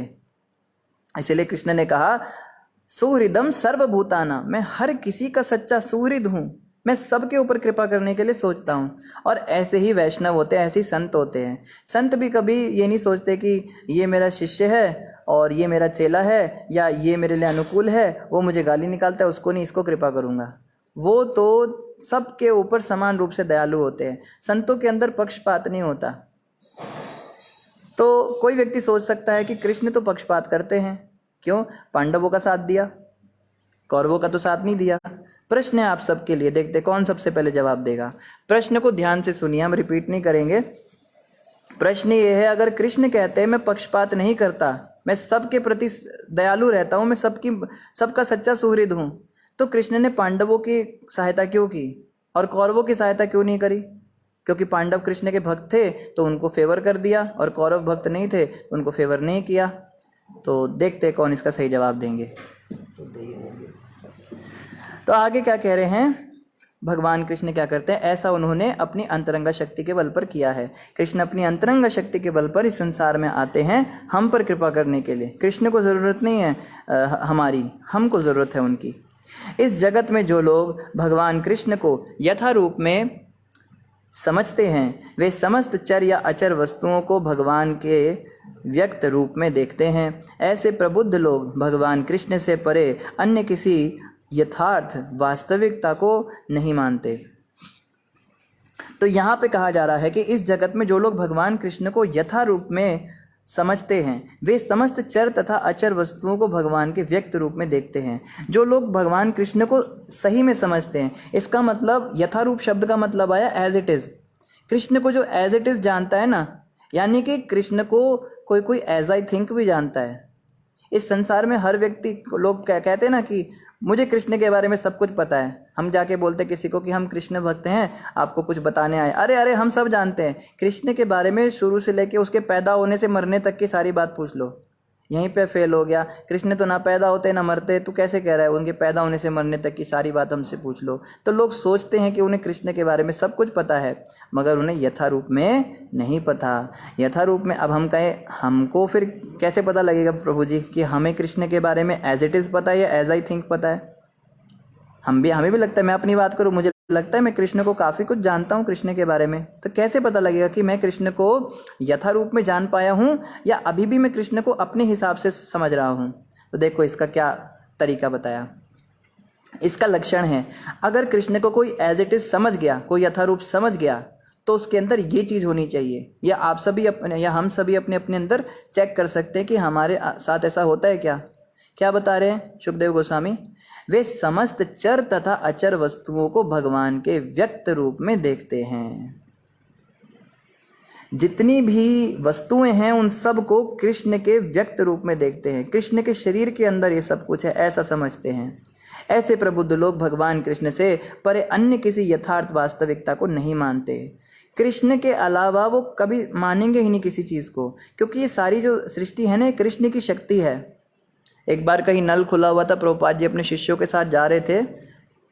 इसलिए कृष्ण ने कहा सुहृदम सर्वभूताना, मैं हर किसी का सच्चा सुहृद हूँ, मैं सबके ऊपर कृपा करने के लिए सोचता हूँ। और ऐसे ही वैष्णव होते हैं, ऐसे ही संत होते हैं। संत भी कभी ये नहीं सोचते कि ये मेरा शिष्य है और ये मेरा चेला है, या ये मेरे लिए अनुकूल है, वो मुझे गाली निकालता है, उसको नहीं, इसको कृपा करूँगा। वो तो सबके ऊपर समान रूप से दयालु होते हैं। संतों के अंदर पक्षपात नहीं होता। तो कोई व्यक्ति सोच सकता है कि कृष्ण तो पक्षपात करते हैं, क्यों? पांडवों का साथ दिया, कौरवों का तो साथ नहीं दिया। प्रश्न है आप सबके लिए, देखते कौन सबसे पहले जवाब देगा। प्रश्न को ध्यान से सुनिए, हम रिपीट नहीं करेंगे। प्रश्न ये है, अगर कृष्ण कहते हैं मैं पक्षपात नहीं करता, मैं सबके प्रति दयालु रहता हूँ, मैं सबका सच्चा सुहृद हूँ, तो कृष्ण ने पांडवों की सहायता क्यों की और कौरवों की सहायता क्यों नहीं करी? क्योंकि पांडव कृष्ण के भक्त थे तो उनको फेवर कर दिया, और कौरव भक्त नहीं थे तो उनको फेवर नहीं किया। तो देखते कौन इसका सही जवाब देंगे। तो आगे क्या कह रहे हैं, भगवान कृष्ण क्या करते हैं, ऐसा उन्होंने अपनी अंतरंग शक्ति के बल पर किया है। कृष्ण अपनी अंतरंग शक्ति के बल पर इस संसार में आते हैं हम पर कृपा करने के लिए। कृष्ण को ज़रूरत नहीं है हमारी, हमको ज़रूरत है उनकी। इस जगत में जो लोग भगवान कृष्ण को यथा रूप में समझते हैं, वे समस्त चर या अचर वस्तुओं को भगवान के व्यक्त रूप में देखते हैं। ऐसे प्रबुद्ध लोग भगवान कृष्ण से परे अन्य किसी यथार्थ वास्तविकता को नहीं मानते। तो यहाँ पे कहा जा रहा है कि इस जगत में जो लोग भगवान कृष्ण को यथा रूप में समझते हैं, वे समस्त चर तथा अचर वस्तुओं को भगवान के व्यक्त रूप में देखते हैं। जो लोग भगवान कृष्ण को सही में समझते हैं, इसका मतलब यथा रूप शब्द का मतलब आया एज इट इज़। कृष्ण को जो एज इट इज़ जानता है ना, यानी कि कृष्ण को कोई कोई एज आई थिंक भी जानता है। इस संसार में हर व्यक्ति, लोग कहते हैं ना कि मुझे कृष्ण के बारे में सब कुछ पता है। हम जाके बोलते किसी को कि हम कृष्ण भक्त हैं, आपको कुछ बताने आए, अरे अरे हम सब जानते हैं कृष्ण के बारे में, शुरू से लेके उसके पैदा होने से मरने तक की सारी बात पूछ लो, यहीं पे फेल हो गया। कृष्ण तो ना पैदा होते ना मरते, तू कैसे कह रहा है उनके पैदा होने से मरने तक की सारी बात हमसे पूछ लो। तो लोग सोचते हैं कि उन्हें कृष्ण के बारे में सब कुछ पता है, मगर उन्हें यथा रूप में नहीं पता। यथा रूप में अब हम कहें, हमको फिर कैसे पता लगेगा प्रभु जी कि हमें कृष्ण के बारे में एज इट इज़ पता है या एज आई थिंक पता है? हमें भी लगता है, मैं अपनी बात करूँ, मुझे लगता है मैं कृष्ण को काफ़ी कुछ जानता हूँ कृष्ण के बारे में। तो कैसे पता लगेगा कि मैं कृष्ण को यथा रूप में जान पाया हूँ या अभी भी मैं कृष्ण को अपने हिसाब से समझ रहा हूँ? तो देखो इसका क्या तरीका बताया। इसका लक्षण है। अगर कृष्ण को कोई एज इट इज समझ गया, कोई यथारूप समझ गया, तो उसके अंदर ये चीज़ होनी चाहिए। या आप सभी अपने, या हम सभी अपने अपने अंदर चेक कर सकते हैं कि हमारे साथ ऐसा होता है क्या। क्या बता रहे हैं सुखदेव गोस्वामी? वे समस्त चर तथा अचर वस्तुओं को भगवान के व्यक्त रूप में देखते हैं। जितनी भी वस्तुएं हैं उन सब को कृष्ण के व्यक्त रूप में देखते हैं। कृष्ण के शरीर के अंदर ये सब कुछ है, ऐसा समझते हैं। ऐसे प्रबुद्ध लोग भगवान कृष्ण से परे अन्य किसी यथार्थ वास्तविकता को नहीं मानते। कृष्ण के अलावा वो कभी मानेंगे ही नहीं किसी चीज़ को, क्योंकि ये सारी जो सृष्टि है ना, कृष्ण की शक्ति है। एक बार कहीं नल खुला हुआ था, प्रभुपाद जी अपने शिष्यों के साथ जा रहे थे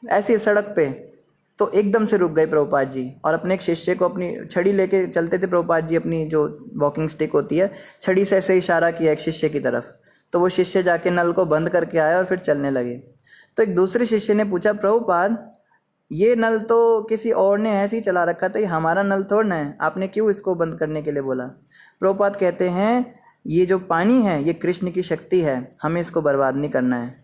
ऐसी सड़क पे, तो एकदम से रुक गए प्रभुपाद जी और अपने एक शिष्य को अपनी छड़ी लेके चलते थे। प्रभुपाद जी अपनी जो वॉकिंग स्टिक होती है, छड़ी से ऐसे इशारा किया एक शिष्य की तरफ, तो वो शिष्य जाके नल को बंद करके आया और फिर चलने लगे। तो एक दूसरे शिष्य ने पूछा, प्रभुपाद ये नल तो किसी और ने ऐसे ही चला रखा था, ये हमारा नल थोड़ा है, आपने क्यों इसको बंद करने के लिए बोला? प्रभुपाद कहते हैं ये जो पानी है ये कृष्ण की शक्ति है, हमें इसको बर्बाद नहीं करना है।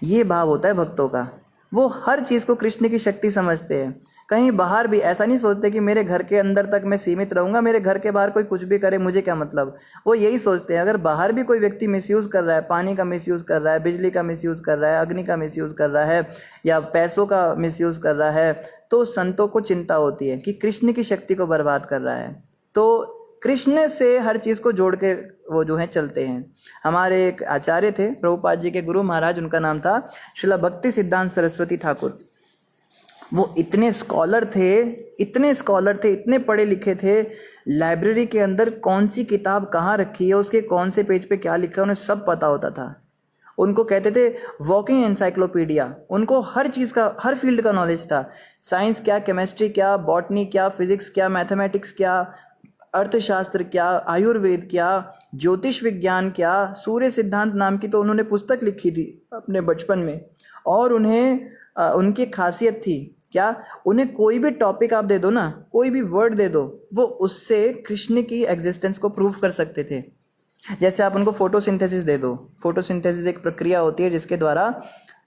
ये भाव होता है भक्तों का, वो हर चीज़ को कृष्ण की शक्ति समझते हैं। कहीं बाहर भी ऐसा नहीं सोचते कि मेरे घर के अंदर तक मैं सीमित रहूँगा, मेरे घर के बाहर कोई कुछ भी करे मुझे क्या मतलब। वो यही सोचते हैं अगर बाहर भी कोई व्यक्ति मिसयूज़ कर रहा है, पानी का मिसयूज़ कर रहा है, बिजली का मिसयूज़ कर रहा है, अग्नि का मिसयूज़ कर रहा है, या पैसों का मिसयूज़ कर रहा है, तो संतों को चिंता होती है कि कृष्ण की शक्ति को बर्बाद कर रहा है। तो कृष्ण से हर चीज़ को जोड़ के वो जो है चलते हैं। हमारे एक आचार्य थे प्रभुपाद जी के गुरु महाराज, उनका नाम था श्रीला भक्ति सिद्धांत सरस्वती ठाकुर। वो इतने स्कॉलर थे, इतने पढ़े लिखे थे। लाइब्रेरी के अंदर कौन सी किताब कहाँ रखी है, उसके कौन से पेज पे क्या लिखा है, उन्हें सब पता होता था। उनको कहते थे वॉकिंग एनसाइक्लोपीडिया। उनको हर चीज़ का, हर फील्ड का नॉलेज था। साइंस क्या, केमिस्ट्री क्या, बॉटनी क्या, फिजिक्स क्या, मैथमेटिक्स क्या, अर्थशास्त्र क्या, आयुर्वेद क्या, ज्योतिष विज्ञान क्या, सूर्य सिद्धांत नाम की तो उन्होंने पुस्तक लिखी थी अपने बचपन में। और उन्हें उनकी खासियत थी क्या, उन्हें कोई भी टॉपिक आप दे दो ना, कोई भी वर्ड दे दो, वो उससे कृष्ण की एग्जिस्टेंस को प्रूव कर सकते थे। जैसे आप उनको फोटोसिंथेसिस दे दो। फोटोसिंथेसिस एक प्रक्रिया होती है जिसके द्वारा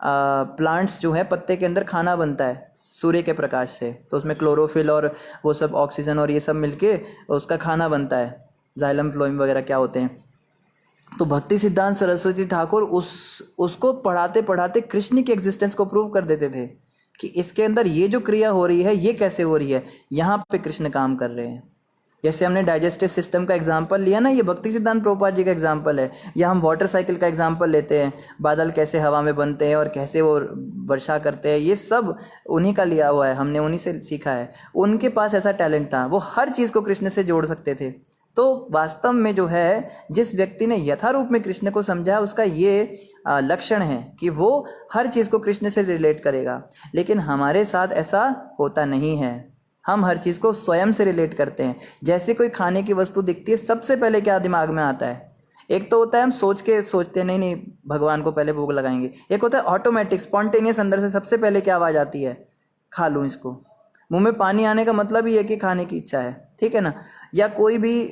प्लांट्स जो है, पत्ते के अंदर खाना बनता है सूर्य के प्रकाश से। तो उसमें क्लोरोफिल और वो सब ऑक्सीजन और ये सब मिलके उसका खाना बनता है, जाइलम फ्लोएम वगैरह क्या होते हैं। तो भक्ति सिद्धांत सरस्वती ठाकुर उसको पढ़ाते पढ़ाते कृष्ण की एग्जिस्टेंस को प्रूव कर देते थे कि इसके अंदर ये जो क्रिया हो रही है ये कैसे हो रही है, यहाँ पे कृष्ण काम कर रहे हैं। जैसे हमने डाइजेस्टिव सिस्टम का एग्जांपल लिया ना, ये भक्ति सिद्धांत प्रभुपाद जी का एग्जांपल है। या हम वाटर साइकिल का एग्जांपल लेते हैं, बादल कैसे हवा में बनते हैं और कैसे वो वर्षा करते हैं, ये सब उन्हीं का लिया हुआ है, हमने उन्हीं से सीखा है। उनके पास ऐसा टैलेंट था, वो हर चीज़ को कृष्ण से जोड़ सकते थे। तो वास्तव में जो है, जिस व्यक्ति ने यथारूप में कृष्ण को समझा, उसका ये लक्षण है कि वो हर चीज़ को कृष्ण से रिलेट करेगा। लेकिन हमारे साथ ऐसा होता नहीं है, हम हर चीज़ को स्वयं से रिलेट करते हैं। जैसे कोई खाने की वस्तु दिखती है, सबसे पहले क्या दिमाग में आता है? एक तो होता है हम सोचते हैं, नहीं भगवान को पहले भोग लगाएंगे। एक होता है ऑटोमेटिक, स्पॉन्टेनियस, अंदर से सबसे पहले क्या आवाज़ आती है? खा लूँ इसको। मुंह में पानी आने का मतलब ही है कि खाने की इच्छा है, ठीक है ना। या कोई भी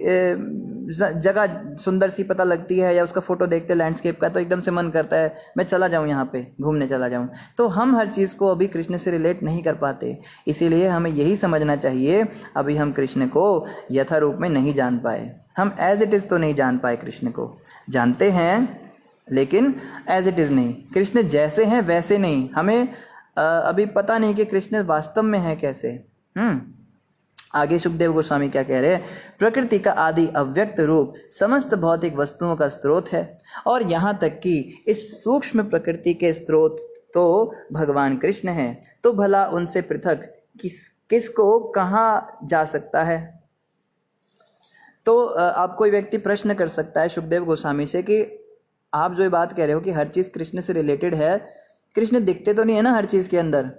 जगह सुंदर सी पता लगती है, या उसका फोटो देखते लैंडस्केप का, तो एकदम से मन करता है मैं चला जाऊं, यहाँ पे घूमने चला जाऊं। तो हम हर चीज़ को अभी कृष्ण से रिलेट नहीं कर पाते। इसीलिए हमें यही समझना चाहिए, अभी हम कृष्ण को यथारूप में नहीं जान पाए। हम एज इट इज़ तो नहीं जान पाए, कृष्ण को जानते हैं लेकिन एज इट इज़ नहीं। कृष्ण जैसे हैं वैसे नहीं। हमें अभी पता नहीं कि कृष्ण वास्तव में है कैसे। आगे सुखदेव गोस्वामी क्या कह रहे हैं? प्रकृति का आदि अव्यक्त रूप समस्त भौतिक वस्तुओं का स्रोत है, और यहाँ तक कि इस सूक्ष्म प्रकृति के स्रोत तो भगवान कृष्ण हैं। तो भला उनसे पृथक किसको कहाँ जा सकता है? तो आप कोई व्यक्ति प्रश्न कर सकता है सुखदेव गोस्वामी से कि आप जो ये बात कह रहे हो कि हर चीज़ कृष्ण से रिलेटेड है, कृष्ण दिखते तो नहीं है ना हर चीज़ के अंदर।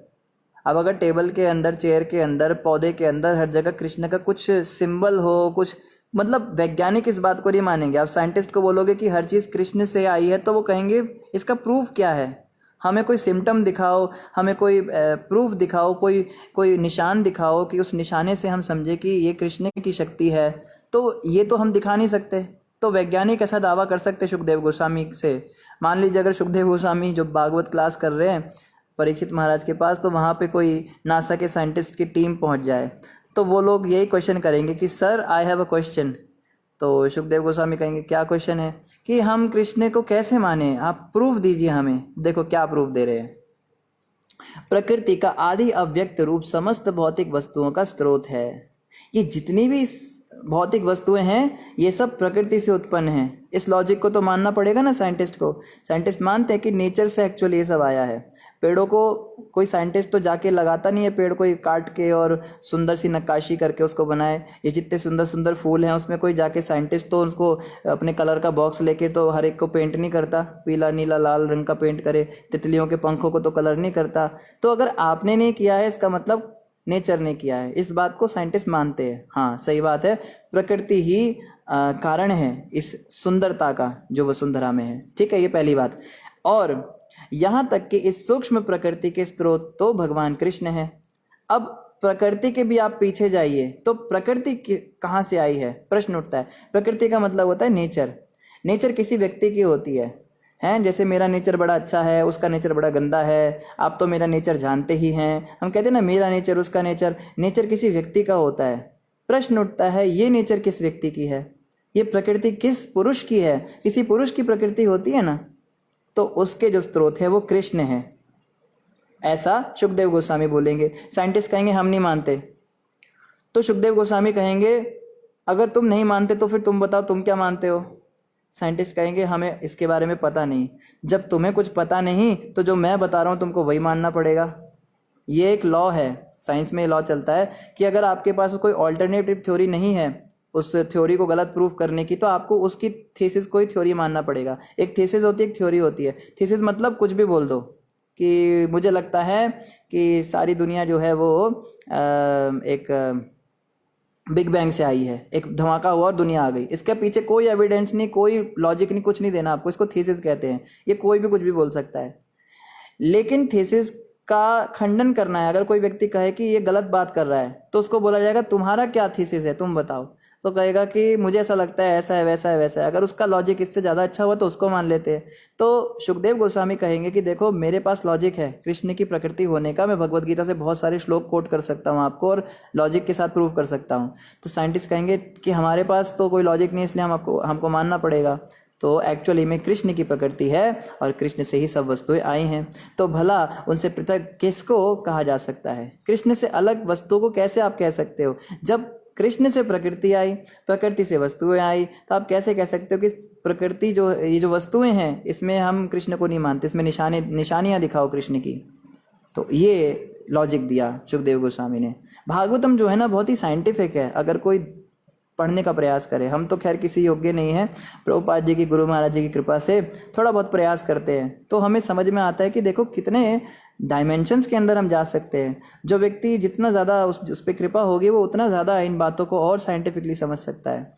अब अगर टेबल के अंदर, चेयर के अंदर, पौधे के अंदर हर जगह कृष्ण का कुछ सिंबल हो, कुछ मतलब वैज्ञानिक इस बात को नहीं मानेंगे। आप साइंटिस्ट को बोलोगे कि हर चीज़ कृष्ण से आई है, तो वो कहेंगे इसका प्रूफ क्या है? हमें कोई सिम्टम दिखाओ, हमें कोई प्रूफ दिखाओ, कोई निशान दिखाओ कि उस निशाने से हम समझे कि ये कृष्ण की शक्ति है। तो ये तो हम दिखा नहीं सकते। तो वैज्ञानिक ऐसा दावा कर सकते सुखदेव गोस्वामी से। मान लीजिए अगर सुखदेव गोस्वामी जो भागवत क्लास कर रहे हैं परीक्षित महाराज के पास, तो वहाँ पे कोई नासा के साइंटिस्ट की टीम पहुँच जाए, तो वो लोग यही क्वेश्चन करेंगे कि sir I have a question. तो सुखदेव गोस्वामी कहेंगे क्या क्वेश्चन है, कि हम कृष्ण को कैसे माने, आप प्रूफ दीजिए हमें। देखो क्या प्रूफ दे रहे हैं। प्रकृति का आदि अव्यक्त रूप समस्त भौतिक वस्तुओं का स्रोत है। ये जितनी भी भौतिक वस्तुएं हैं ये सब प्रकृति से उत्पन्न हैं। इस लॉजिक को तो मानना पड़ेगा ना साइंटिस्ट को। साइंटिस्ट मानते हैं कि नेचर से एक्चुअली ये सब आया है। पेड़ों को कोई साइंटिस्ट तो जाके लगाता नहीं है, पेड़ कोई काट के और सुंदर सी नक्काशी करके उसको बनाए। ये जितने सुंदर सुंदर फूल हैं उसमें कोई जाके साइंटिस्ट तो उसको अपने कलर का बॉक्स लेके तो हर एक को पेंट नहीं करता, पीला नीला लाल रंग का पेंट करे। तितलियों के पंखों को तो कलर नहीं करता। तो अगर आपने नहीं किया है इसका मतलब नेचर ने किया है। इस बात को साइंटिस्ट मानते हैं। हाँ सही बात है, प्रकृति ही कारण है इस सुंदरता का जो वसुंधरा में है। ठीक है, ये पहली बात। और यहाँ तक कि इस सूक्ष्म प्रकृति के स्रोत तो भगवान कृष्ण है। अब प्रकृति के भी आप पीछे जाइए तो प्रकृति कहाँ से आई है, प्रश्न उठता है। प्रकृति का मतलब होता है नेचर। नेचर किसी व्यक्ति की होती है हैं। जैसे मेरा नेचर बड़ा अच्छा है, उसका नेचर बड़ा गंदा है। आप तो मेरा नेचर जानते ही हैं। हम कहते हैं ना मेरा नेचर उसका नेचर। नेचर किसी व्यक्ति का होता है। प्रश्न उठता है ये नेचर किस व्यक्ति की है, ये प्रकृति किस पुरुष की है। किसी पुरुष की प्रकृति होती है ना, तो उसके जो स्रोत है वो कृष्ण है। ऐसा सुखदेव गोस्वामी बोलेंगे। साइंटिस्ट कहेंगे हम नहीं मानते। तो सुखदेव गोस्वामी कहेंगे अगर तुम नहीं मानते तो फिर तुम बताओ तुम क्या मानते हो। साइंटिस्ट कहेंगे हमें इसके बारे में पता नहीं। जब तुम्हें कुछ पता नहीं तो जो मैं बता रहा हूँ तुमको वही मानना पड़ेगा। ये एक लॉ है, साइंस में लॉ चलता है कि अगर आपके पास कोई ऑल्टरनेटिव थ्योरी नहीं है उस थ्योरी को गलत प्रूफ करने की, तो आपको उसकी थीसिस को ही थ्योरी मानना पड़ेगा। एक थीसिस होती है, एक थ्योरी होती है। थीसिस मतलब कुछ भी बोल दो कि मुझे लगता है कि सारी दुनिया जो है वो एक बिग बैंग से आई है, एक धमाका हुआ और दुनिया आ गई। इसके पीछे कोई एविडेंस नहीं, कोई लॉजिक नहीं, कुछ नहीं देना आपको। इसको थीसिस कहते हैं। ये कोई भी कुछ भी बोल सकता है। लेकिन थीसिस का खंडन करना है। अगर कोई व्यक्ति कहे कि ये गलत बात कर रहा है तो उसको बोला जाएगा तुम्हारा क्या थीसिस है, तुम बताओ। तो कहेगा कि मुझे ऐसा लगता है, ऐसा है, वैसा है, वैसा है। अगर उसका लॉजिक इससे ज़्यादा अच्छा हुआ तो उसको मान लेते हैं। तो सुखदेव गोस्वामी कहेंगे कि देखो मेरे पास लॉजिक है कृष्ण की प्रकृति होने का। मैं भगवत गीता से बहुत सारे श्लोक कोट कर सकता हूँ आपको और लॉजिक के साथ प्रूव कर सकता हूँ। तो साइंटिस्ट कहेंगे कि हमारे पास तो कोई लॉजिक नहीं, इसलिए हमको मानना पड़ेगा। तो एक्चुअली में कृष्ण की प्रकृति है और कृष्ण से ही सब वस्तुएं आई हैं। तो भला उनसे पृथक किसको कहा जा सकता है? कृष्ण से अलग वस्तु को कैसे आप कह सकते हो? जब कृष्ण से प्रकृति आई, प्रकृति से वस्तुएं आई, तो आप कैसे कह सकते हो कि प्रकृति जो ये जो वस्तुएं हैं इसमें हम कृष्ण को नहीं मानते, इसमें निशानियाँ दिखाओ कृष्ण की। तो ये लॉजिक दिया सुखदेव गोस्वामी ने। भागवतम जो है ना बहुत ही साइंटिफिक है, अगर कोई पढ़ने का प्रयास करे। हम तो खैर किसी योग्य नहीं है, प्रभुपाद जी की, गुरु महाराज जी की कृपा से थोड़ा बहुत प्रयास करते हैं तो हमें समझ में आता है कि देखो कितने डायमेंशंस के अंदर हम जा सकते हैं। जो व्यक्ति जितना ज़्यादा उस पर कृपा होगी वो उतना ज़्यादा इन बातों को और साइंटिफिकली समझ सकता है।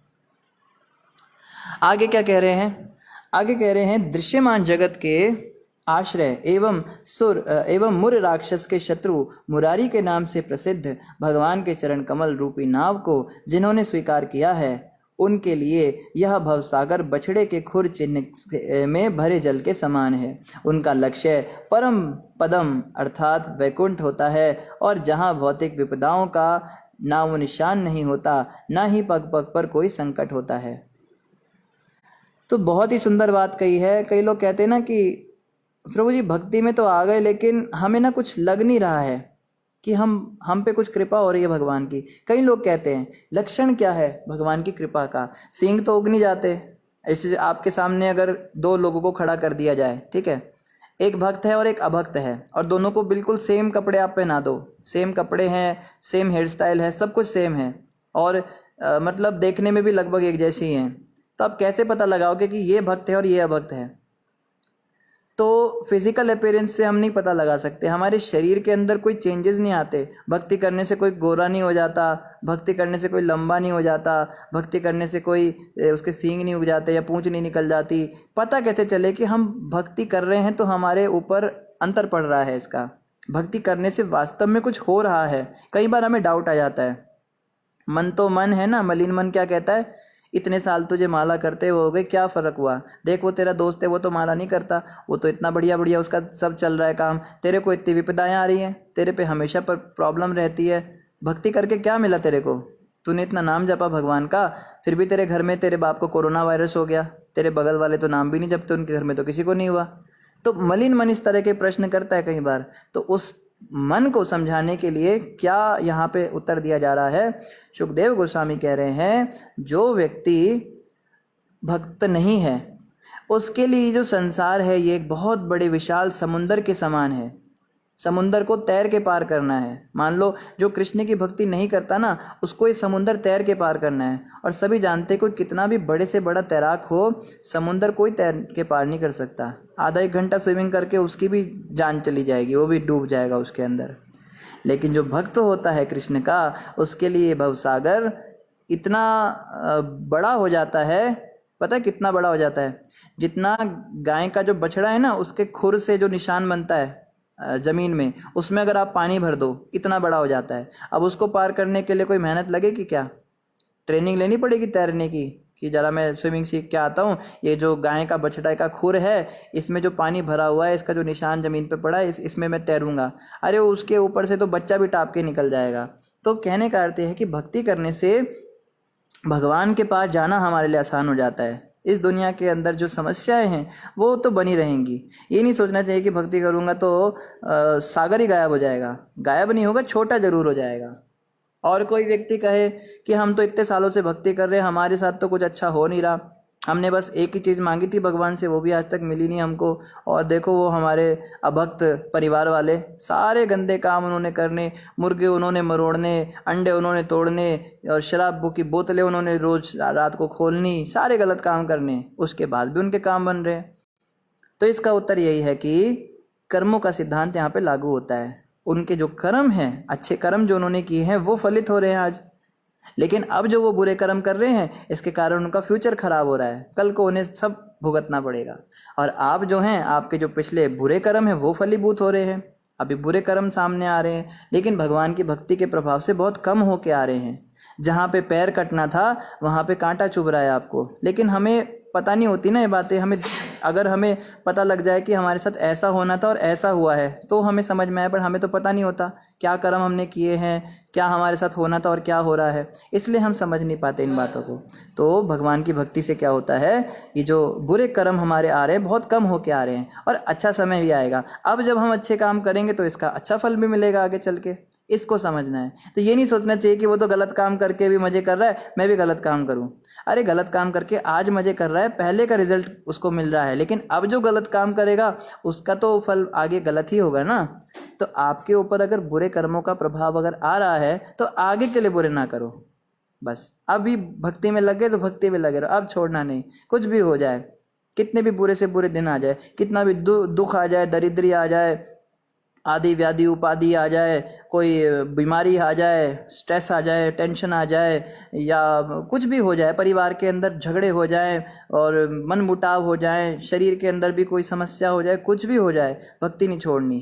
आगे क्या कह रहे हैं? आगे कह रहे हैं दृश्यमान जगत के आश्रय एवं मुर राक्षस के शत्रु मुरारी के नाम से प्रसिद्ध भगवान के चरण कमल रूपी नाव को जिन्होंने स्वीकार किया है उनके लिए यह भवसागर बछड़े के खुर चिन्ह में भरे जल के समान है। उनका लक्ष्य परम पदम अर्थात वैकुंठ होता है और जहाँ भौतिक विपदाओं का नामो निशान नहीं होता, ना ही पग पग पर कोई संकट होता है। तो बहुत ही सुंदर बात कही है। कई लोग कहते हैं ना कि प्रभु जी भक्ति में तो आ गए लेकिन हमें ना कुछ लग नहीं रहा है कि हम पे कुछ कृपा हो रही है भगवान की। कई लोग कहते हैं लक्षण क्या है भगवान की कृपा का? सींग तो उग नहीं जाते। ऐसे आपके सामने अगर दो लोगों को खड़ा कर दिया जाए, ठीक है, एक भक्त है और एक अभक्त है, और दोनों को बिल्कुल सेम कपड़े आप पहना दो, सेम कपड़े हैं, सेम हेयर स्टाइल है, सब कुछ सेम है और मतलब देखने में भी लगभग एक जैसी हैं, तो आप कैसे पता लगाओगे कि ये भक्त है और ये अभक्त है? तो फिजिकल अपीयरेंस से हम नहीं पता लगा सकते। हमारे शरीर के अंदर कोई चेंजेस नहीं आते। भक्ति करने से कोई गोरा नहीं हो जाता, भक्ति करने से कोई लंबा नहीं हो जाता, भक्ति करने से कोई उसके सींग नहीं उग जाते या पूंछ नहीं निकल जाती। पता कैसे चले कि हम भक्ति कर रहे हैं? तो हमारे ऊपर अंतर पड़ रहा है इसका। भक्ति करने से वास्तव में कुछ हो रहा है। कई बार हमें डाउट आ जाता है। मन तो मन है ना, मलिन मन क्या कहता है? इतने साल तुझे माला करते हो गए, क्या फ़र्क हुआ? देख वो तेरा दोस्त है, वो तो माला नहीं करता, वो तो इतना बढ़िया बढ़िया उसका सब चल रहा है काम, तेरे को इतनी विपदाएं आ रही हैं, तेरे पे हमेशा पर प्रॉब्लम रहती है, भक्ति करके क्या मिला तेरे को? तूने इतना नाम जपा भगवान का, फिर भी तेरे घर में तेरे बाप को कोरोना वायरस हो गया, तेरे बगल वाले तो नाम भी नहीं जपते, उनके घर में तो किसी को नहीं हुआ। तो मलिन मन इस तरह के प्रश्न करता है कई बार। तो उस मन को समझाने के लिए क्या यहाँ पे उत्तर दिया जा रहा है? सुखदेव गोस्वामी कह रहे हैं, जो व्यक्ति भक्त नहीं है उसके लिए जो संसार है ये एक बहुत बड़े विशाल समुंदर के समान है। समुंदर को तैर के पार करना है। मान लो जो कृष्ण की भक्ति नहीं करता ना, उसको ये समुंदर तैर के पार करना है। और सभी जानते कोई कितना भी बड़े से बड़ा तैराक हो, समुंदर कोई तैर के पार नहीं कर सकता। आधा एक घंटा स्विमिंग करके उसकी भी जान चली जाएगी, वो भी डूब जाएगा उसके अंदर। लेकिन जो भक्त होता है कृष्ण का, उसके लिए भवसागर इतना बड़ा हो जाता है। पता है कितना बड़ा हो जाता है? जितना गाय का जो बछड़ा है ना, उसके खुर से जो निशान बनता है जमीन में, उसमें अगर आप पानी भर दो, इतना बड़ा हो जाता है। अब उसको पार करने के लिए कोई मेहनत लगेगी क्या? ट्रेनिंग लेनी पड़ेगी तैरने की, कि जरा मैं स्विमिंग सीख के आता हूँ, ये जो गाय का बछड़ा का खुर है, इसमें जो पानी भरा हुआ है, इसका जो निशान जमीन पे पड़ा है, इसमें मैं तैरूंगा। अरे उसके ऊपर से तो बच्चा भी टाप के निकल जाएगा। तो कहने का अर्थ है कि भक्ति करने से भगवान के पास जाना हमारे लिए आसान हो जाता है। इस दुनिया के अंदर जो समस्याएं हैं वो तो बनी रहेंगी। ये नहीं सोचना चाहिए कि भक्ति करूँगा तो सागर ही गायब हो जाएगा। गायब नहीं होगा, छोटा जरूर हो जाएगा। और कोई व्यक्ति कहे कि हम तो इतने सालों से भक्ति कर रहे हैं, हमारे साथ तो कुछ अच्छा हो नहीं रहा, हमने बस एक ही चीज़ मांगी थी भगवान से, वो भी आज तक मिली नहीं हमको, और देखो वो हमारे अभक्त परिवार वाले सारे गंदे काम उन्होंने करने, मुर्गे उन्होंने मरोड़ने, अंडे उन्होंने तोड़ने, और शराब की बोतलें उन्होंने रोज़ रात को खोलनी, सारे गलत काम करने, उसके बाद भी उनके काम बन रहे हैं। तो इसका उत्तर यही है कि कर्मों का सिद्धांत यहाँ पे लागू होता है। उनके जो कर्म हैं, अच्छे कर्म जो उन्होंने किए हैं, वो फलित हो रहे हैं आज। लेकिन अब जो वो बुरे कर्म कर रहे हैं, इसके कारण उनका फ्यूचर खराब हो रहा है, कल को उन्हें सब भुगतना पड़ेगा। और आप जो हैं, आपके जो पिछले बुरे कर्म हैं वो फलीभूत हो रहे हैं, अभी बुरे कर्म सामने आ रहे हैं, लेकिन भगवान की भक्ति के प्रभाव से बहुत कम होके आ रहे हैं। जहाँ पे पैर कटना था वहाँ पे कांटा चुभ रहा है आपको। लेकिन हमें पता नहीं होती ना ये बातें। हमें अगर हमें पता लग जाए कि हमारे साथ ऐसा होना था और ऐसा हुआ है तो हमें समझ में आए, पर हमें तो पता नहीं होता क्या कर्म हमने किए हैं, क्या हमारे साथ होना था और क्या हो रहा है, इसलिए हम समझ नहीं पाते इन बातों को। तो भगवान की भक्ति से क्या होता है कि जो बुरे कर्म हमारे आ रहे हैं बहुत कम होके आ रहे हैं, और अच्छा समय भी आएगा। अब जब हम अच्छे काम करेंगे तो इसका अच्छा फल भी मिलेगा आगे चल के, इसको समझना है। तो ये नहीं सोचना चाहिए कि वो तो गलत काम करके भी मजे कर रहा है, मैं भी गलत काम करूं। अरे गलत काम करके आज मजे कर रहा है, पहले का रिजल्ट उसको मिल रहा है, लेकिन अब जो गलत काम करेगा उसका तो फल आगे गलत ही होगा ना। तो आपके ऊपर अगर बुरे कर्मों का प्रभाव अगर आ रहा है तो आगे के लिए बुरे ना करो। बस अभी भक्ति में लगे तो भक्ति में लगे रहो, अब छोड़ना नहीं। कुछ भी हो जाए, कितने भी बुरे से बुरे दिन आ जाए, कितना भी दुख आ जाए, दरिद्री आ जाए, आदि व्याधि उपाधि आ जाए, कोई बीमारी आ जाए, स्ट्रेस आ जाए, टेंशन आ जाए, या कुछ भी हो जाए, परिवार के अंदर झगड़े हो जाए और मन मुटाव हो जाए, शरीर के अंदर भी कोई समस्या हो जाए, कुछ भी हो जाए, भक्ति नहीं छोड़नी।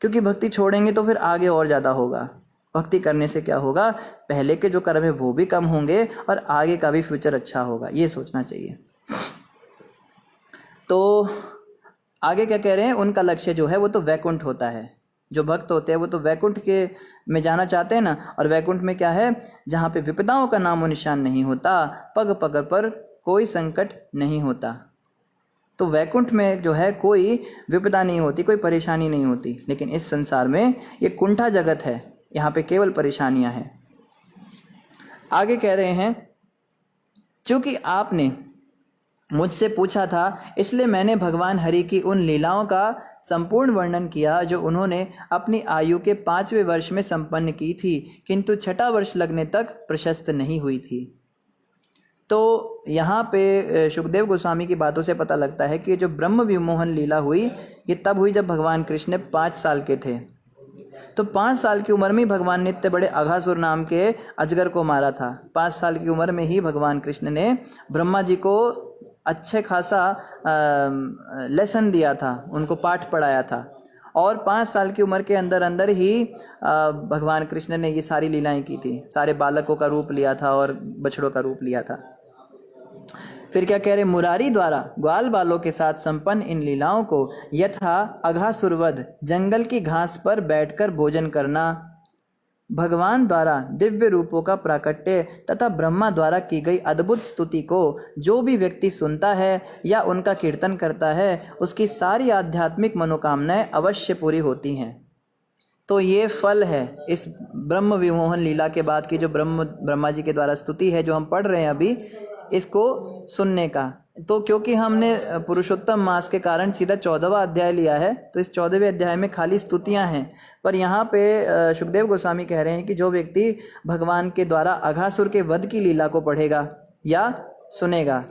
क्योंकि भक्ति छोड़ेंगे तो फिर आगे और ज़्यादा होगा। भक्ति करने से क्या होगा, पहले के जो कर्म है वो भी कम होंगे और आगे का भी फ्यूचर अच्छा होगा, ये सोचना चाहिए। तो आगे क्या कह रहे हैं, उनका लक्ष्य जो है वो तो वैकुंठ होता है। जो भक्त होते हैं वो तो वैकुंठ के में जाना चाहते हैं ना। और वैकुंठ में क्या है, जहाँ पे विपदाओं का नामो निशान नहीं होता, पग पग पर कोई संकट नहीं होता। तो वैकुंठ में जो है कोई विपदा नहीं होती, कोई परेशानी नहीं होती। लेकिन इस संसार में ये कुंठा जगत है, यहाँ पे केवल परेशानियाँ हैं। आगे कह रहे हैं, चूँकि आपने मुझसे पूछा था इसलिए मैंने भगवान हरि की उन लीलाओं का संपूर्ण वर्णन किया जो उन्होंने अपनी आयु के 5वें वर्ष में संपन्न की थी, किंतु 6ठा वर्ष लगने तक प्रशस्त नहीं हुई थी। तो यहाँ पे सुखदेव गोस्वामी की बातों से पता लगता है कि जो ब्रह्म विमोहन लीला हुई ये तब हुई जब भगवान कृष्ण 5 साल के थे। तो 5 साल की उम्र में भगवान ने इतने बड़े अघासुर नाम के अजगर को मारा था। 5 साल की उम्र में ही भगवान कृष्ण ने ब्रह्मा जी को अच्छे खासा लेसन दिया था, उनको पाठ पढ़ाया था। और 5 साल की उम्र के अंदर अंदर ही भगवान कृष्ण ने ये सारी लीलाएं की थी, सारे बालकों का रूप लिया था और बछड़ों का रूप लिया था। फिर क्या कह रहे, मुरारी द्वारा ग्वाल बालों के साथ संपन्न इन लीलाओं को यथा अघासुरवध, जंगल की घास पर बैठकर भोजन करना, भगवान द्वारा दिव्य रूपों का प्राकट्य तथा ब्रह्मा द्वारा की गई अद्भुत स्तुति को जो भी व्यक्ति सुनता है या उनका कीर्तन करता है, उसकी सारी आध्यात्मिक मनोकामनाएं अवश्य पूरी होती हैं। तो ये फल है इस ब्रह्म विमोहन लीला के बाद की जो ब्रह्मा जी के द्वारा स्तुति है जो हम पढ़ रहे हैं अभी, इसको सुनने का। तो क्योंकि हमने पुरुषोत्तम मास के कारण सीधा 14वां अध्याय लिया है, तो इस 14वें अध्याय में खाली स्तुतियां हैं। पर यहाँ पे सुखदेव गोस्वामी कह रहे हैं कि जो व्यक्ति भगवान के द्वारा अघासुर के वध की लीला को पढ़ेगा या सुनेगा,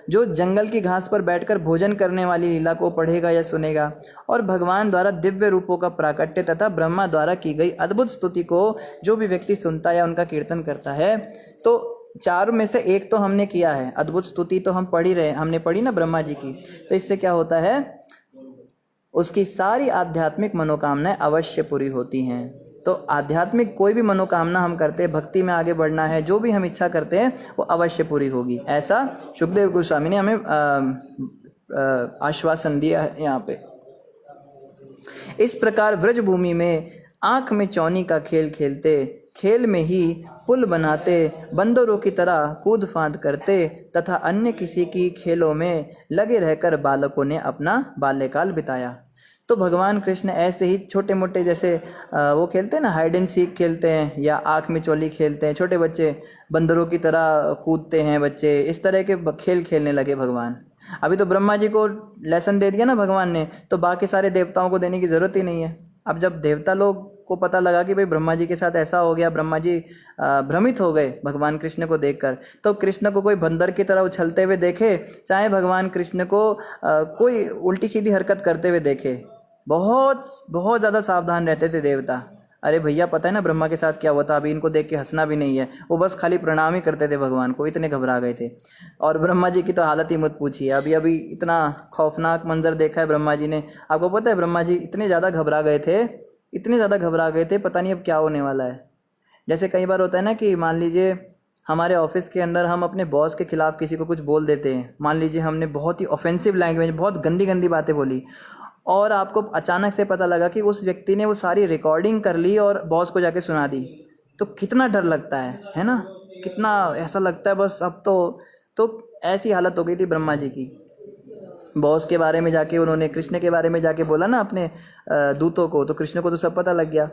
जो जंगल की घास पर बैठकर भोजन करने वाली लीला को पढ़ेगा या सुनेगा, और भगवान द्वारा दिव्य रूपों का प्राकट्य तथा ब्रह्मा द्वारा की गई अद्भुत स्तुति को जो भी व्यक्ति सुनता है या उनका कीर्तन करता है, तो चारों में से एक तो हमने किया है, अद्भुत स्तुति तो हम पढ़ ही रहे, हमने पढ़ी ना ब्रह्मा जी की। तो इससे क्या होता है, उसकी सारी आध्यात्मिक मनोकामनाएं अवश्य पूरी होती हैं। तो आध्यात्मिक कोई भी मनोकामना हम करते हैं, भक्ति में आगे बढ़ना है, जो भी हम इच्छा करते हैं वो अवश्य पूरी होगी, ऐसा सुखदेव गोस्वामी ने हमें आश्वासन दिया है यहाँ पे। इस प्रकार व्रज भूमि में आंख में चौनी का खेल खेलते, खेल में ही पुल बनाते, बंदरों की तरह कूद फांद करते तथा अन्य किसी की खेलों में लगे रहकर बालकों ने अपना बाल्यकाल बिताया। तो भगवान कृष्ण ऐसे ही छोटे मोटे जैसे वो खेलते हैं ना, हाइड एंड सीक खेलते हैं या आँख में चोली खेलते हैं, छोटे बच्चे बंदरों की तरह कूदते हैं बच्चे, इस तरह के खेल खेलने लगे भगवान। अभी तो ब्रह्मा जी को लेसन दे दिया ना भगवान ने, तो बाकी सारे देवताओं को देने की ज़रूरत ही नहीं है। अब जब देवता लोग को पता लगा कि भाई ब्रह्मा जी के साथ ऐसा हो गया, ब्रह्मा जी भ्रमित हो गए भगवान कृष्ण को देखकर, तो कृष्ण को कोई बंदर की तरह उछलते हुए देखे, चाहे भगवान कृष्ण को कोई उल्टी सीधी हरकत करते हुए देखे, बहुत बहुत ज़्यादा सावधान रहते थे देवता। अरे भैया पता है ना ब्रह्मा के साथ क्या हुआ था, अभी इनको देख के हंसना भी नहीं है, वो बस खाली प्रणाम ही करते थे भगवान को, इतने घबरा गए थे। और ब्रह्मा जी की तो हालत ही मत पूछिए, अभी अभी इतना खौफनाक मंजर देखा है ब्रह्मा जी ने। आपको पता है ब्रह्मा जी इतने ज़्यादा घबरा गए थे, इतने ज़्यादा घबरा गए थे, पता नहीं अब क्या होने वाला है। जैसे कई बार होता है ना कि मान लीजिए हमारे ऑफिस के अंदर हम अपने बॉस के खिलाफ किसी को कुछ बोल देते हैं, मान लीजिए हमने बहुत ही ऑफेंसिव लैंग्वेज, बहुत गंदी गंदी बातें बोली, और आपको अचानक से पता लगा कि उस व्यक्ति ने वो सारी रिकॉर्डिंग कर ली और बॉस को जाके सुना दी, तो कितना डर लगता है ना, कितना ऐसा लगता है बस अब तो ऐसी हालत हो गई थी ब्रह्मा जी की। बॉस के बारे में जाके उन्होंने कृष्ण के बारे में जाके बोला ना अपने दूतों को, तो कृष्ण को तो सब पता लग गया।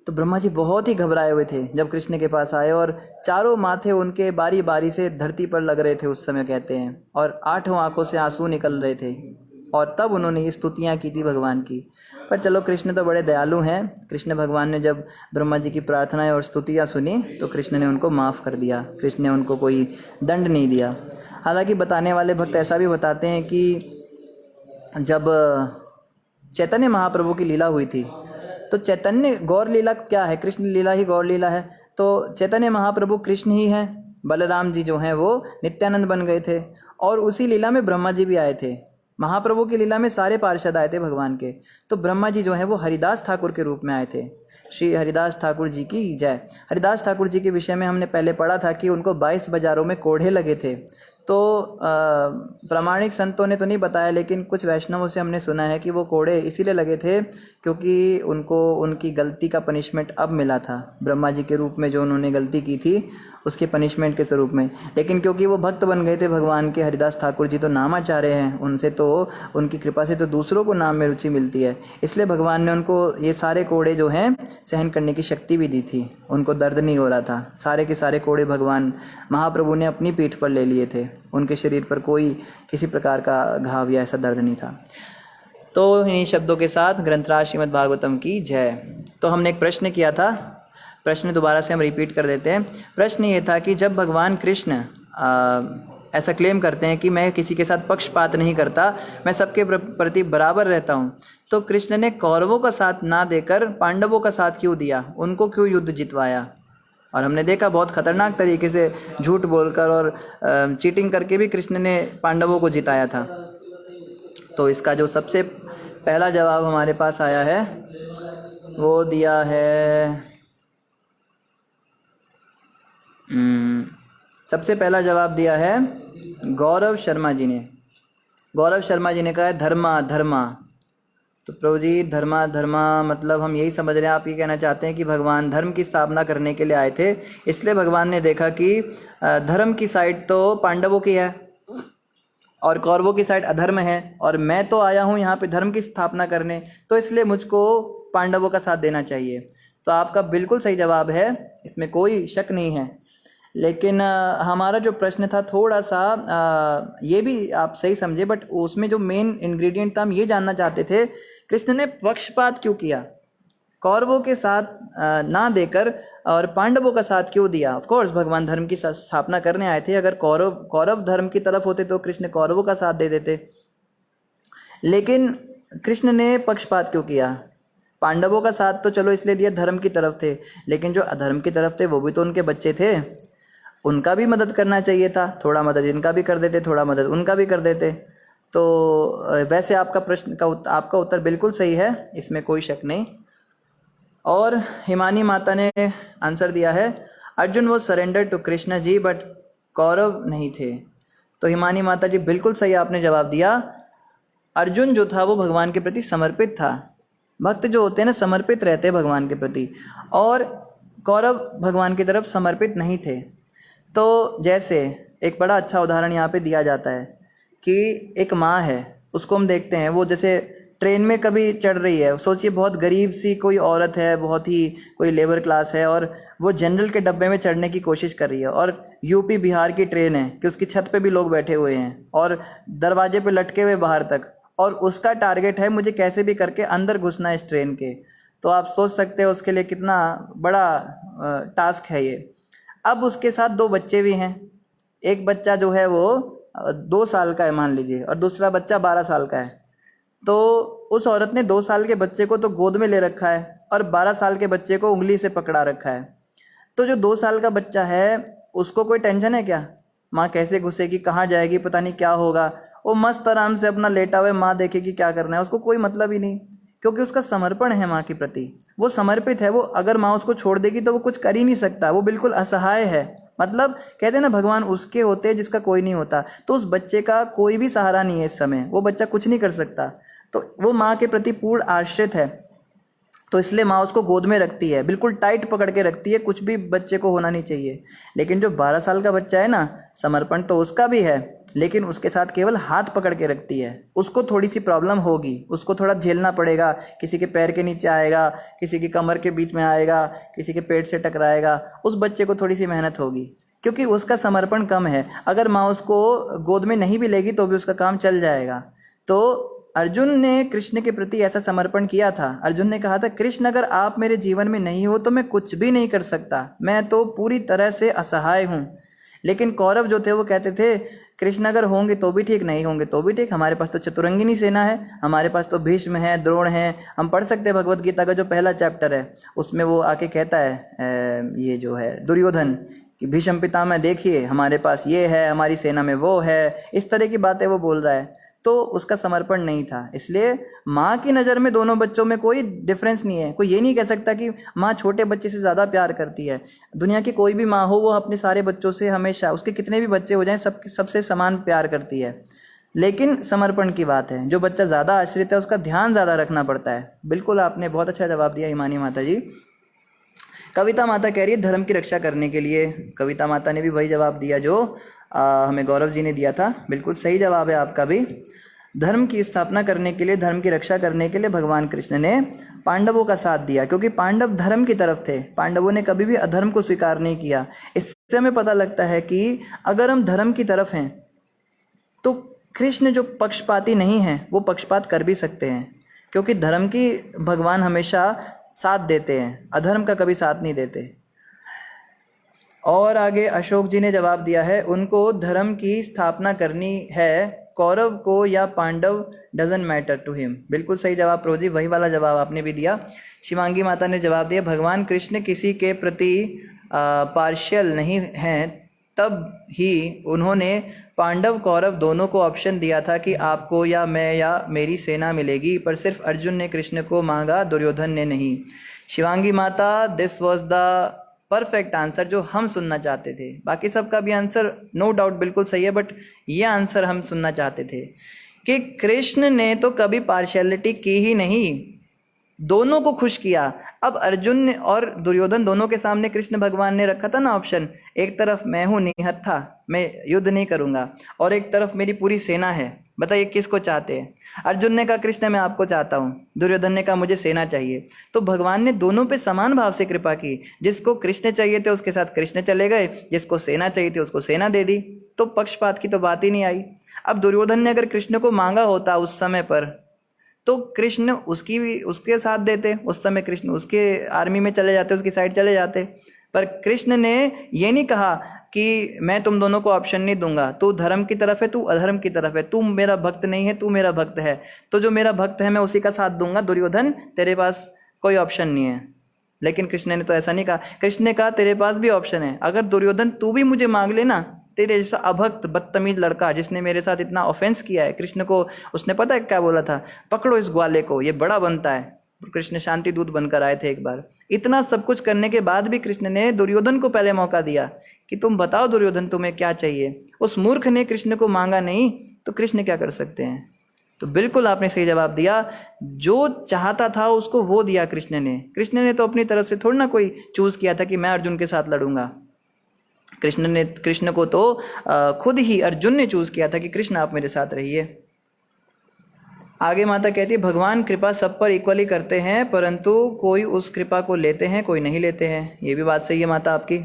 तो ब्रह्मा जी बहुत ही घबराए हुए थे जब कृष्ण के पास आए, और चारों माथे उनके बारी बारी से धरती पर लग रहे थे उस समय कहते हैं, और 8 आंखों से आंसू निकल रहे थे, और तब उन्होंने ये स्तुतियाँ की थी भगवान की। पर चलो कृष्ण तो बड़े दयालु हैं, कृष्ण भगवान ने जब ब्रह्मा जी की प्रार्थनाएं और स्तुतियाँ सुनी तो कृष्ण ने उनको माफ़ कर दिया, कृष्ण ने उनको कोई दंड नहीं दिया। हालांकि बताने वाले भक्त ऐसा भी बताते हैं कि जब चैतन्य महाप्रभु की लीला हुई थी, तो चैतन्य गौर लीला क्या है, कृष्ण लीला ही गौर लीला है, तो चैतन्य महाप्रभु कृष्ण ही हैं, बलराम जी जो हैं वो नित्यानंद बन गए थे, और उसी लीला में ब्रह्मा जी भी आए थे। महाप्रभु की लीला में सारे पार्षद आए थे भगवान के, तो ब्रह्मा जी जो हैं वो हरिदास ठाकुर के रूप में आए थे। श्री हरिदास ठाकुर जी की जय। हरिदास ठाकुर जी के विषय में हमने पहले पढ़ा था कि उनको 22 बाजारों में कोढ़े लगे थे। तो प्रामाणिक संतों ने तो नहीं बताया, लेकिन कुछ वैष्णवों से हमने सुना है कि वो कोढ़े इसीलिए लगे थे क्योंकि उनको उनकी गलती का पनिशमेंट अब मिला था, ब्रह्मा जी के रूप में जो उन्होंने गलती की थी उसके पनिशमेंट के स्वरूप में। लेकिन क्योंकि वो भक्त बन गए थे भगवान के, हरिदास ठाकुर जी तो नामाचार्य हैं, उनसे तो उनकी कृपा से तो दूसरों को नाम में रुचि मिलती है, इसलिए भगवान ने उनको ये सारे कोढ़े जो हैं सहन करने की शक्ति भी दी थी, उनको दर्द नहीं हो रहा था। सारे के सारे कोढ़े भगवान महाप्रभु ने अपनी पीठ पर ले लिए थे, उनके शरीर पर कोई किसी प्रकार का घाव या ऐसा दर्द नहीं था। तो इन्हीं शब्दों के साथ ग्रंथराज श्रीमद् भागवतम की जय। तो हमने एक प्रश्न किया था, प्रश्न दोबारा से हम रिपीट कर देते हैं। प्रश्न ये था कि जब भगवान कृष्ण ऐसा क्लेम करते हैं कि मैं किसी के साथ पक्षपात नहीं करता, मैं सबके प्रति बराबर रहता हूँ, तो कृष्ण ने कौरवों का साथ ना देकर पांडवों का साथ क्यों दिया, उनको क्यों युद्ध जितवाया? और हमने देखा बहुत खतरनाक तरीके से झूठ बोलकर और चीटिंग करके भी कृष्ण ने पांडवों को जिताया था। तो इसका जो सबसे पहला जवाब हमारे पास आया है, वो दिया है सबसे पहला जवाब दिया है गौरव शर्मा जी ने। गौरव शर्मा जी ने कहा है धर्मा धर्मा। तो प्रभु जी धर्मा धर्मा मतलब हम यही समझ रहे हैं, आप ये कहना चाहते हैं कि भगवान धर्म की स्थापना करने के लिए आए थे, इसलिए भगवान ने देखा कि धर्म की साइड तो पांडवों की है और कौरवों की साइड अधर्म है, और मैं तो आया हूँ यहाँ पे धर्म की स्थापना करने, तो इसलिए मुझको पांडवों का साथ देना चाहिए। तो आपका बिल्कुल सही जवाब है, इसमें कोई शक नहीं है। लेकिन हमारा जो प्रश्न था थोड़ा सा ये भी आप सही समझे, बट उसमें जो मेन इंग्रेडिएंट था हम ये जानना चाहते थे, कृष्ण ने पक्षपात क्यों किया, कौरवों के साथ ना देकर और पांडवों का साथ क्यों दिया। ऑफ कोर्स भगवान धर्म की स्थापना करने आए थे, अगर कौरव धर्म की तरफ होते तो कृष्ण कौरवों का साथ दे देते, लेकिन कृष्ण ने पक्षपात क्यों किया। पांडवों का साथ तो चलो इसलिए दिया धर्म की तरफ थे, लेकिन जो अधर्म की तरफ थे वो भी तो उनके बच्चे थे, उनका भी मदद करना चाहिए था, थोड़ा मदद इनका भी कर देते, थोड़ा मदद उनका भी कर देते। तो वैसे आपका प्रश्न का आपका उत्तर बिल्कुल सही है, इसमें कोई शक नहीं। और हिमानी माता ने आंसर दिया है अर्जुन वो surrender to Krishna ji but Kaurav नहीं थे। तो हिमानी माता जी बिल्कुल सही आपने जवाब दिया। अर्जुन जो था वो भगवान के प्रति समर्पित था। भक्त जो होते हैं ना समर्पित रहते हैं भगवान के प्रति, और कौरव भगवान की तरफ समर्पित नहीं थे। तो जैसे एक बड़ा अच्छा उदाहरण यहाँ पे दिया जाता है कि एक माँ है, उसको हम देखते हैं, वो जैसे ट्रेन में कभी चढ़ रही है, सोचिए बहुत गरीब सी कोई औरत है, बहुत ही कोई लेबर क्लास है, और वो जनरल के डब्बे में चढ़ने की कोशिश कर रही है, और यूपी बिहार की ट्रेन है कि उसकी छत पे भी लोग बैठे हुए हैं और दरवाजे पे लटके हुए बाहर तक, और उसका टारगेट है मुझे कैसे भी करके अंदर घुसना है इस ट्रेन के। तो आप सोच सकते हो उसके लिए कितना बड़ा टास्क है ये। अब उसके साथ दो बच्चे भी हैं, एक बच्चा जो है वो 2 साल का है मान लीजिए, और दूसरा बच्चा 12 साल का है। तो उस औरत ने 2 साल के बच्चे को तो गोद में ले रखा है और 12 साल के बच्चे को उंगली से पकड़ा रखा है। तो जो 2 साल का बच्चा है उसको कोई टेंशन है क्या, माँ कैसे घुसेगी, कहाँ जाएगी, पता नहीं क्या होगा, वो मस्त आराम से अपना लेटा हुआ, माँ देखेगी क्या करना है, उसको कोई मतलब ही नहीं, क्योंकि उसका समर्पण है माँ के प्रति, वो समर्पित है। वो अगर माँ उसको छोड़ देगी तो वो कुछ कर ही नहीं सकता, वो बिल्कुल असहाय है। मतलब कहते हैं ना भगवान उसके होते हैं जिसका कोई नहीं होता, तो उस बच्चे का कोई भी सहारा नहीं है इस समय, वो बच्चा कुछ नहीं कर सकता, तो वो माँ के प्रति पूर्ण आश्रित है। तो इसलिए माँ उसको गोद में रखती है, बिल्कुल टाइट पकड़ के रखती है, कुछ भी बच्चे को होना नहीं चाहिए। लेकिन जो 12 साल का बच्चा है ना, समर्पण तो उसका भी है, लेकिन उसके साथ केवल हाथ पकड़ के रखती है। उसको थोड़ी सी प्रॉब्लम होगी, उसको थोड़ा झेलना पड़ेगा, किसी के पैर के नीचे आएगा, किसी की कमर के बीच में आएगा, किसी के पेट से टकराएगा, उस बच्चे को थोड़ी सी मेहनत होगी, क्योंकि उसका समर्पण कम है। अगर माँ उसको गोद में नहीं भी लेगी तो भी उसका काम चल जाएगा। तो अर्जुन ने कृष्ण के प्रति ऐसा समर्पण किया था। अर्जुन ने कहा था कृष्ण अगर आप मेरे जीवन में नहीं हो तो मैं कुछ भी नहीं कर सकता, मैं तो पूरी तरह से असहाय हूँ। लेकिन कौरव जो थे वो कहते थे कृष्ण अगर होंगे तो भी ठीक, नहीं होंगे तो भी ठीक, हमारे पास तो चतुरंगिनी सेना है, हमारे पास तो भीष्म है, द्रोण है। हम पढ़ सकते हैं भगवत गीता का जो पहला चैप्टर है, उसमें वो आके कहता है ये जो है दुर्योधन कि भीष्म पितामह देखिए हमारे पास ये है, हमारी सेना में वो है, इस तरह की बातें वो बोल रहा है। तो उसका समर्पण नहीं था। इसलिए माँ की नज़र में दोनों बच्चों में कोई डिफरेंस नहीं है। कोई ये नहीं कह सकता कि माँ छोटे बच्चे से ज़्यादा प्यार करती है। दुनिया की कोई भी माँ हो वो अपने सारे बच्चों से हमेशा, उसके कितने भी बच्चे हो जाएं, सबसे समान प्यार करती है। लेकिन समर्पण की बात है, जो बच्चा ज़्यादा आश्रित है उसका ध्यान ज़्यादा रखना पड़ता है। बिल्कुल आपने बहुत अच्छा जवाब दिया हिमानी माता जी। कविता माता कह रही है धर्म की रक्षा करने के लिए। कविता माता ने भी वही जवाब दिया जो हमें गौरव जी ने दिया था। बिल्कुल सही जवाब है आपका भी। धर्म की स्थापना करने के लिए, धर्म की रक्षा करने के लिए भगवान कृष्ण ने पांडवों का साथ दिया, क्योंकि पांडव धर्म की तरफ थे। पांडवों ने कभी भी अधर्म को स्वीकार नहीं किया। इससे हमें पता लगता है कि अगर हम धर्म की तरफ हैं तो कृष्ण जो पक्षपाती नहीं हैं वो पक्षपात कर भी सकते हैं, क्योंकि धर्म की भगवान हमेशा साथ देते हैं, अधर्म का कभी साथ नहीं देते। और आगे अशोक जी ने जवाब दिया है उनको धर्म की स्थापना करनी है, कौरव को या Pandav doesn't matter to him. बिल्कुल सही जवाब प्रो जी, वही वाला जवाब आपने भी दिया। शिवांगी माता ने जवाब दिया भगवान कृष्ण किसी के प्रति पार्शियल नहीं हैं, तब ही उन्होंने पांडव कौरव दोनों को ऑप्शन दिया था कि आपको या मैं या मेरी सेना मिलेगी, पर सिर्फ अर्जुन ने कृष्ण को मांगा, दुर्योधन ने नहीं। शिवांगी माता, this was the perfect answer जो हम सुनना चाहते थे। बाकी सबका भी आंसर नो डाउट बिल्कुल सही है, बट ये आंसर हम सुनना चाहते थे कि कृष्ण ने तो कभी पार्शियलिटी की ही नहीं, दोनों को खुश किया। अब अर्जुन ने और दुर्योधन दोनों के सामने कृष्ण भगवान ने रखा था ना ऑप्शन, एक तरफ मैं हूँ निहत्था, मैं युद्ध नहीं करूंगा, और एक तरफ मेरी पूरी सेना है। बताइए किसको चाहते हैं? अर्जुन ने कहा कृष्ण मैं आपको चाहता हूँ, दुर्योधन ने कहा मुझे सेना चाहिए। तो भगवान ने दोनों पे समान भाव से कृपा की। जिसको कृष्ण चाहिए थे उसके साथ कृष्ण चले गए, जिसको सेना चाहिए थी उसको सेना दे दी। तो पक्षपात की तो बात ही नहीं आई। अब दुर्योधन ने अगर कृष्ण को मांगा होता उस समय पर, तो कृष्ण उसके साथ देते, उस समय कृष्ण उसके आर्मी में चले जाते, उसकी साइड चले जाते। पर कृष्ण ने ये नहीं कहा कि मैं तुम दोनों को ऑप्शन नहीं दूंगा, तू धर्म की तरफ है, तू अधर्म की तरफ है, तू मेरा भक्त नहीं है, तू मेरा भक्त है, तो जो मेरा भक्त है मैं उसी का साथ दूंगा, दुर्योधन तेरे पास कोई ऑप्शन नहीं है। लेकिन कृष्ण ने तो ऐसा नहीं कहा। कृष्ण ने कहा तेरे पास भी ऑप्शन है, अगर दुर्योधन तू भी मुझे मांग लेना, तेरे जैसा अभक्त बदतमीज लड़का जिसने मेरे साथ इतना ऑफेंस किया है। कृष्ण को उसने पता है क्या बोला था? पकड़ो इस ग्वाले को, ये बड़ा बनता है। कृष्ण शांति दूत बनकर आए थे एक बार। इतना सब कुछ करने के बाद भी कृष्ण ने दुर्योधन को पहले मौका दिया कि तुम बताओ दुर्योधन तुम्हें क्या चाहिए। उस मूर्ख ने कृष्ण को मांगा नहीं, तो कृष्ण क्या कर सकते हैं? तो बिल्कुल आपने सही जवाब दिया। जो चाहता था उसको वो दिया कृष्ण ने। कृष्ण ने तो अपनी तरफ से थोड़ा ना कोई चूज किया था कि मैं अर्जुन के साथ लड़ूंगा। कृष्ण को तो खुद ही अर्जुन ने चूज किया था कि कृष्ण आप मेरे साथ रहिए। आगे माता कहती है भगवान कृपा सब पर इक्वली करते हैं, परंतु कोई उस कृपा को लेते हैं, कोई नहीं लेते हैं। ये भी बात सही है माता आपकी।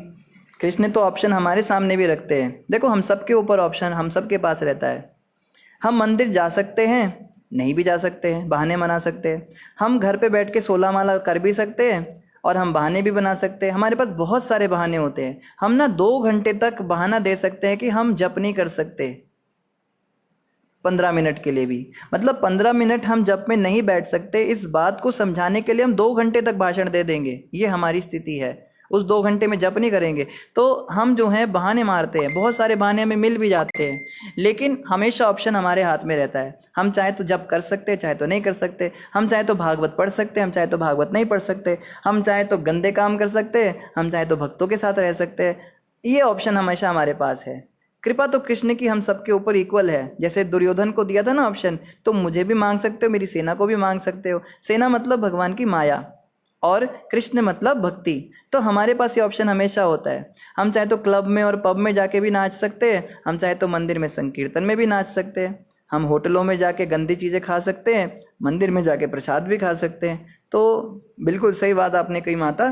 कृष्ण तो ऑप्शन हमारे सामने भी रखते हैं। देखो हम सबके ऊपर ऑप्शन हम सबके पास रहता है। हम मंदिर जा सकते हैं, नहीं भी जा सकते हैं, बहाने बना सकते हैं। हम घर पे बैठ के 16 माला कर भी सकते हैं और हम बहाने भी बना सकते हैं। हमारे पास बहुत सारे बहाने होते हैं। हम ना 2 घंटे तक बहाना दे सकते हैं कि हम जप नहीं कर सकते 15 मिनट के लिए भी। मतलब 15 मिनट हम जप में नहीं बैठ सकते, इस बात को समझाने के लिए हम 2 घंटे तक भाषण दे देंगे। ये हमारी स्थिति है। उस 2 घंटे में जप नहीं करेंगे तो हम जो है बहाने मारते हैं। बहुत सारे बहाने हमें मिल भी जाते हैं, लेकिन हमेशा ऑप्शन हमारे हाथ में रहता है। हम चाहे तो जप कर सकते हैं, चाहे तो नहीं कर सकते। हम चाहे तो भागवत पढ़ सकते हैं, हम चाहे तो भागवत नहीं पढ़ सकते। हम चाहे तो गंदे काम कर सकते हैं, हम चाहे तो भक्तों के साथ रह सकते हैं। ये ऑप्शन हमेशा हमारे पास है। कृपा तो कृष्ण की हम सबके ऊपर इक्वल है। जैसे दुर्योधन को दिया था ना ऑप्शन, तुम मुझे भी मांग सकते हो, मेरी सेना को भी मांग सकते हो। सेना मतलब भगवान की माया और कृष्ण मतलब भक्ति। तो हमारे पास ये ऑप्शन हमेशा होता है। हम चाहे तो क्लब में और पब में जाके भी नाच सकते हैं, हम चाहे तो मंदिर में संकीर्तन में भी नाच सकते हैं। हम होटलों में जाके गंदी चीज़ें खा सकते हैं, मंदिर में जाके प्रसाद भी खा सकते हैं। तो बिल्कुल सही बात आपने कही माता।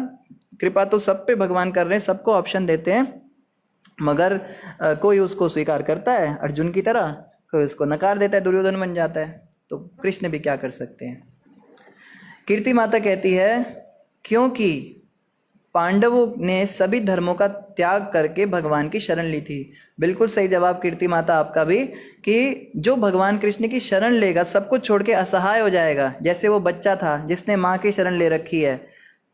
कृपा तो सब पे भगवान कर रहे हैं, सबको ऑप्शन देते हैं, मगर कोई उसको स्वीकार करता है अर्जुन की तरह, कोई उसको नकार देता है, दुर्योधन बन जाता है। तो कृष्ण भी क्या कर सकते हैं। कीर्ति माता कहती है क्योंकि पांडवों ने सभी धर्मों का त्याग करके भगवान की शरण ली थी। बिल्कुल सही जवाब कीर्ति माता आपका भी, कि जो भगवान कृष्ण की शरण लेगा सब कुछ छोड़ के असहाय हो जाएगा। जैसे वो बच्चा था जिसने माँ की शरण ले रखी है,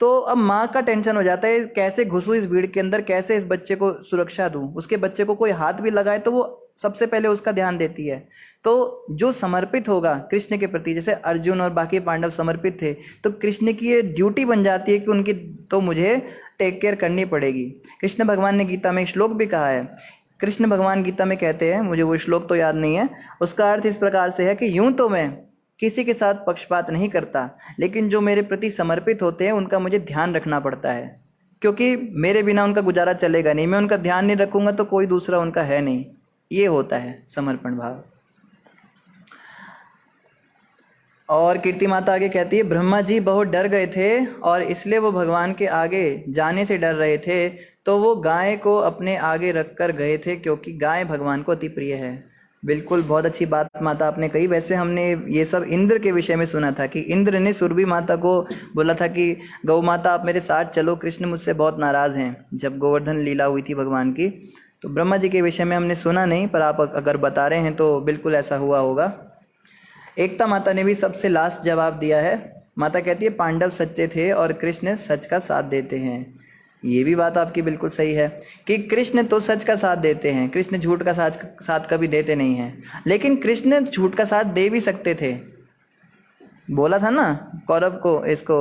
तो अब माँ का टेंशन हो जाता है कैसे घुसूं इस भीड़ के अंदर, कैसे इस बच्चे को सुरक्षा दूं। उसके बच्चे को कोई हाथ भी लगाए तो वो सबसे पहले उसका ध्यान देती है। तो जो समर्पित होगा कृष्ण के प्रति, जैसे अर्जुन और बाकी पांडव समर्पित थे, तो कृष्ण की ये ड्यूटी बन जाती है कि उनकी तो मुझे टेक केयर करनी पड़ेगी। कृष्ण भगवान ने गीता में एक श्लोक भी कहा है। कृष्ण भगवान गीता में कहते हैं, मुझे वो श्लोक तो याद नहीं है, उसका अर्थ इस प्रकार से है कि यूं तो मैं किसी के साथ पक्षपात नहीं करता, लेकिन जो मेरे प्रति समर्पित होते हैं उनका मुझे ध्यान रखना पड़ता है, क्योंकि मेरे बिना उनका गुजारा चलेगा नहीं। मैं उनका ध्यान नहीं रखूंगा तो कोई दूसरा उनका है नहीं। ये होता है समर्पण भाव। और कीर्ति माता आगे कहती है ब्रह्मा जी बहुत डर गए थे और इसलिए वो भगवान के आगे जाने से डर रहे थे, तो वो गाय को अपने आगे रख कर गए थे, क्योंकि गाय भगवान को अति प्रिय है। बिल्कुल बहुत अच्छी बात माता आपने कही। वैसे हमने ये सब इंद्र के विषय में सुना था कि इंद्र ने सुरभि माता को बोला था कि गौ माता आप मेरे साथ चलो, कृष्ण मुझसे बहुत नाराज़ हैं, जब गोवर्धन लीला हुई थी भगवान की। तो ब्रह्मा जी के विषय में हमने सुना नहीं, पर आप अगर बता रहे हैं तो बिल्कुल ऐसा हुआ होगा। एकता माता ने भी सबसे लास्ट जवाब दिया है। माता कहती है पांडव सच्चे थे और कृष्ण सच का साथ देते हैं। ये भी बात आपकी बिल्कुल सही है कि कृष्ण तो सच का साथ देते हैं, कृष्ण झूठ का साथ कभी देते नहीं हैं। लेकिन कृष्ण झूठ का साथ दे भी सकते थे। बोला था ना कौरव को, इसको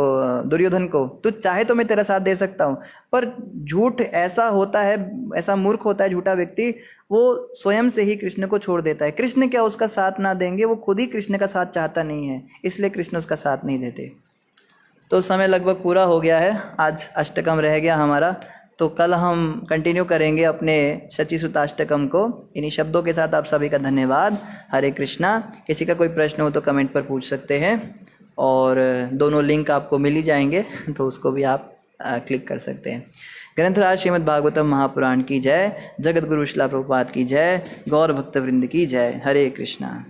दुर्योधन को, तू चाहे तो मैं तेरा साथ दे सकता हूँ। पर झूठ ऐसा होता है, ऐसा मूर्ख होता है झूठा व्यक्ति, वो स्वयं से ही कृष्ण को छोड़ देता है। कृष्ण क्या उसका साथ ना देंगे, वो खुद ही कृष्ण का साथ चाहता नहीं है, इसलिए कृष्ण उसका साथ नहीं देते। तो समय लगभग पूरा हो गया है, आज अष्टकम रह गया हमारा। तो कल हम कंटिन्यू करेंगे अपने शचीसुताष्टकम को। इन्हीं शब्दों के साथ आप सभी का धन्यवाद। हरे कृष्णा। किसी का कोई प्रश्न हो तो कमेंट पर पूछ सकते हैं, और दोनों लिंक आपको मिल ही जाएंगे, तो उसको भी आप क्लिक कर सकते हैं। ग्रंथराज श्रीमद् भागवतम महापुराण की जय। जगत गुरु श्रील प्रभुपाद की जय। गौर भक्त वृंद की जय। हरे कृष्णा।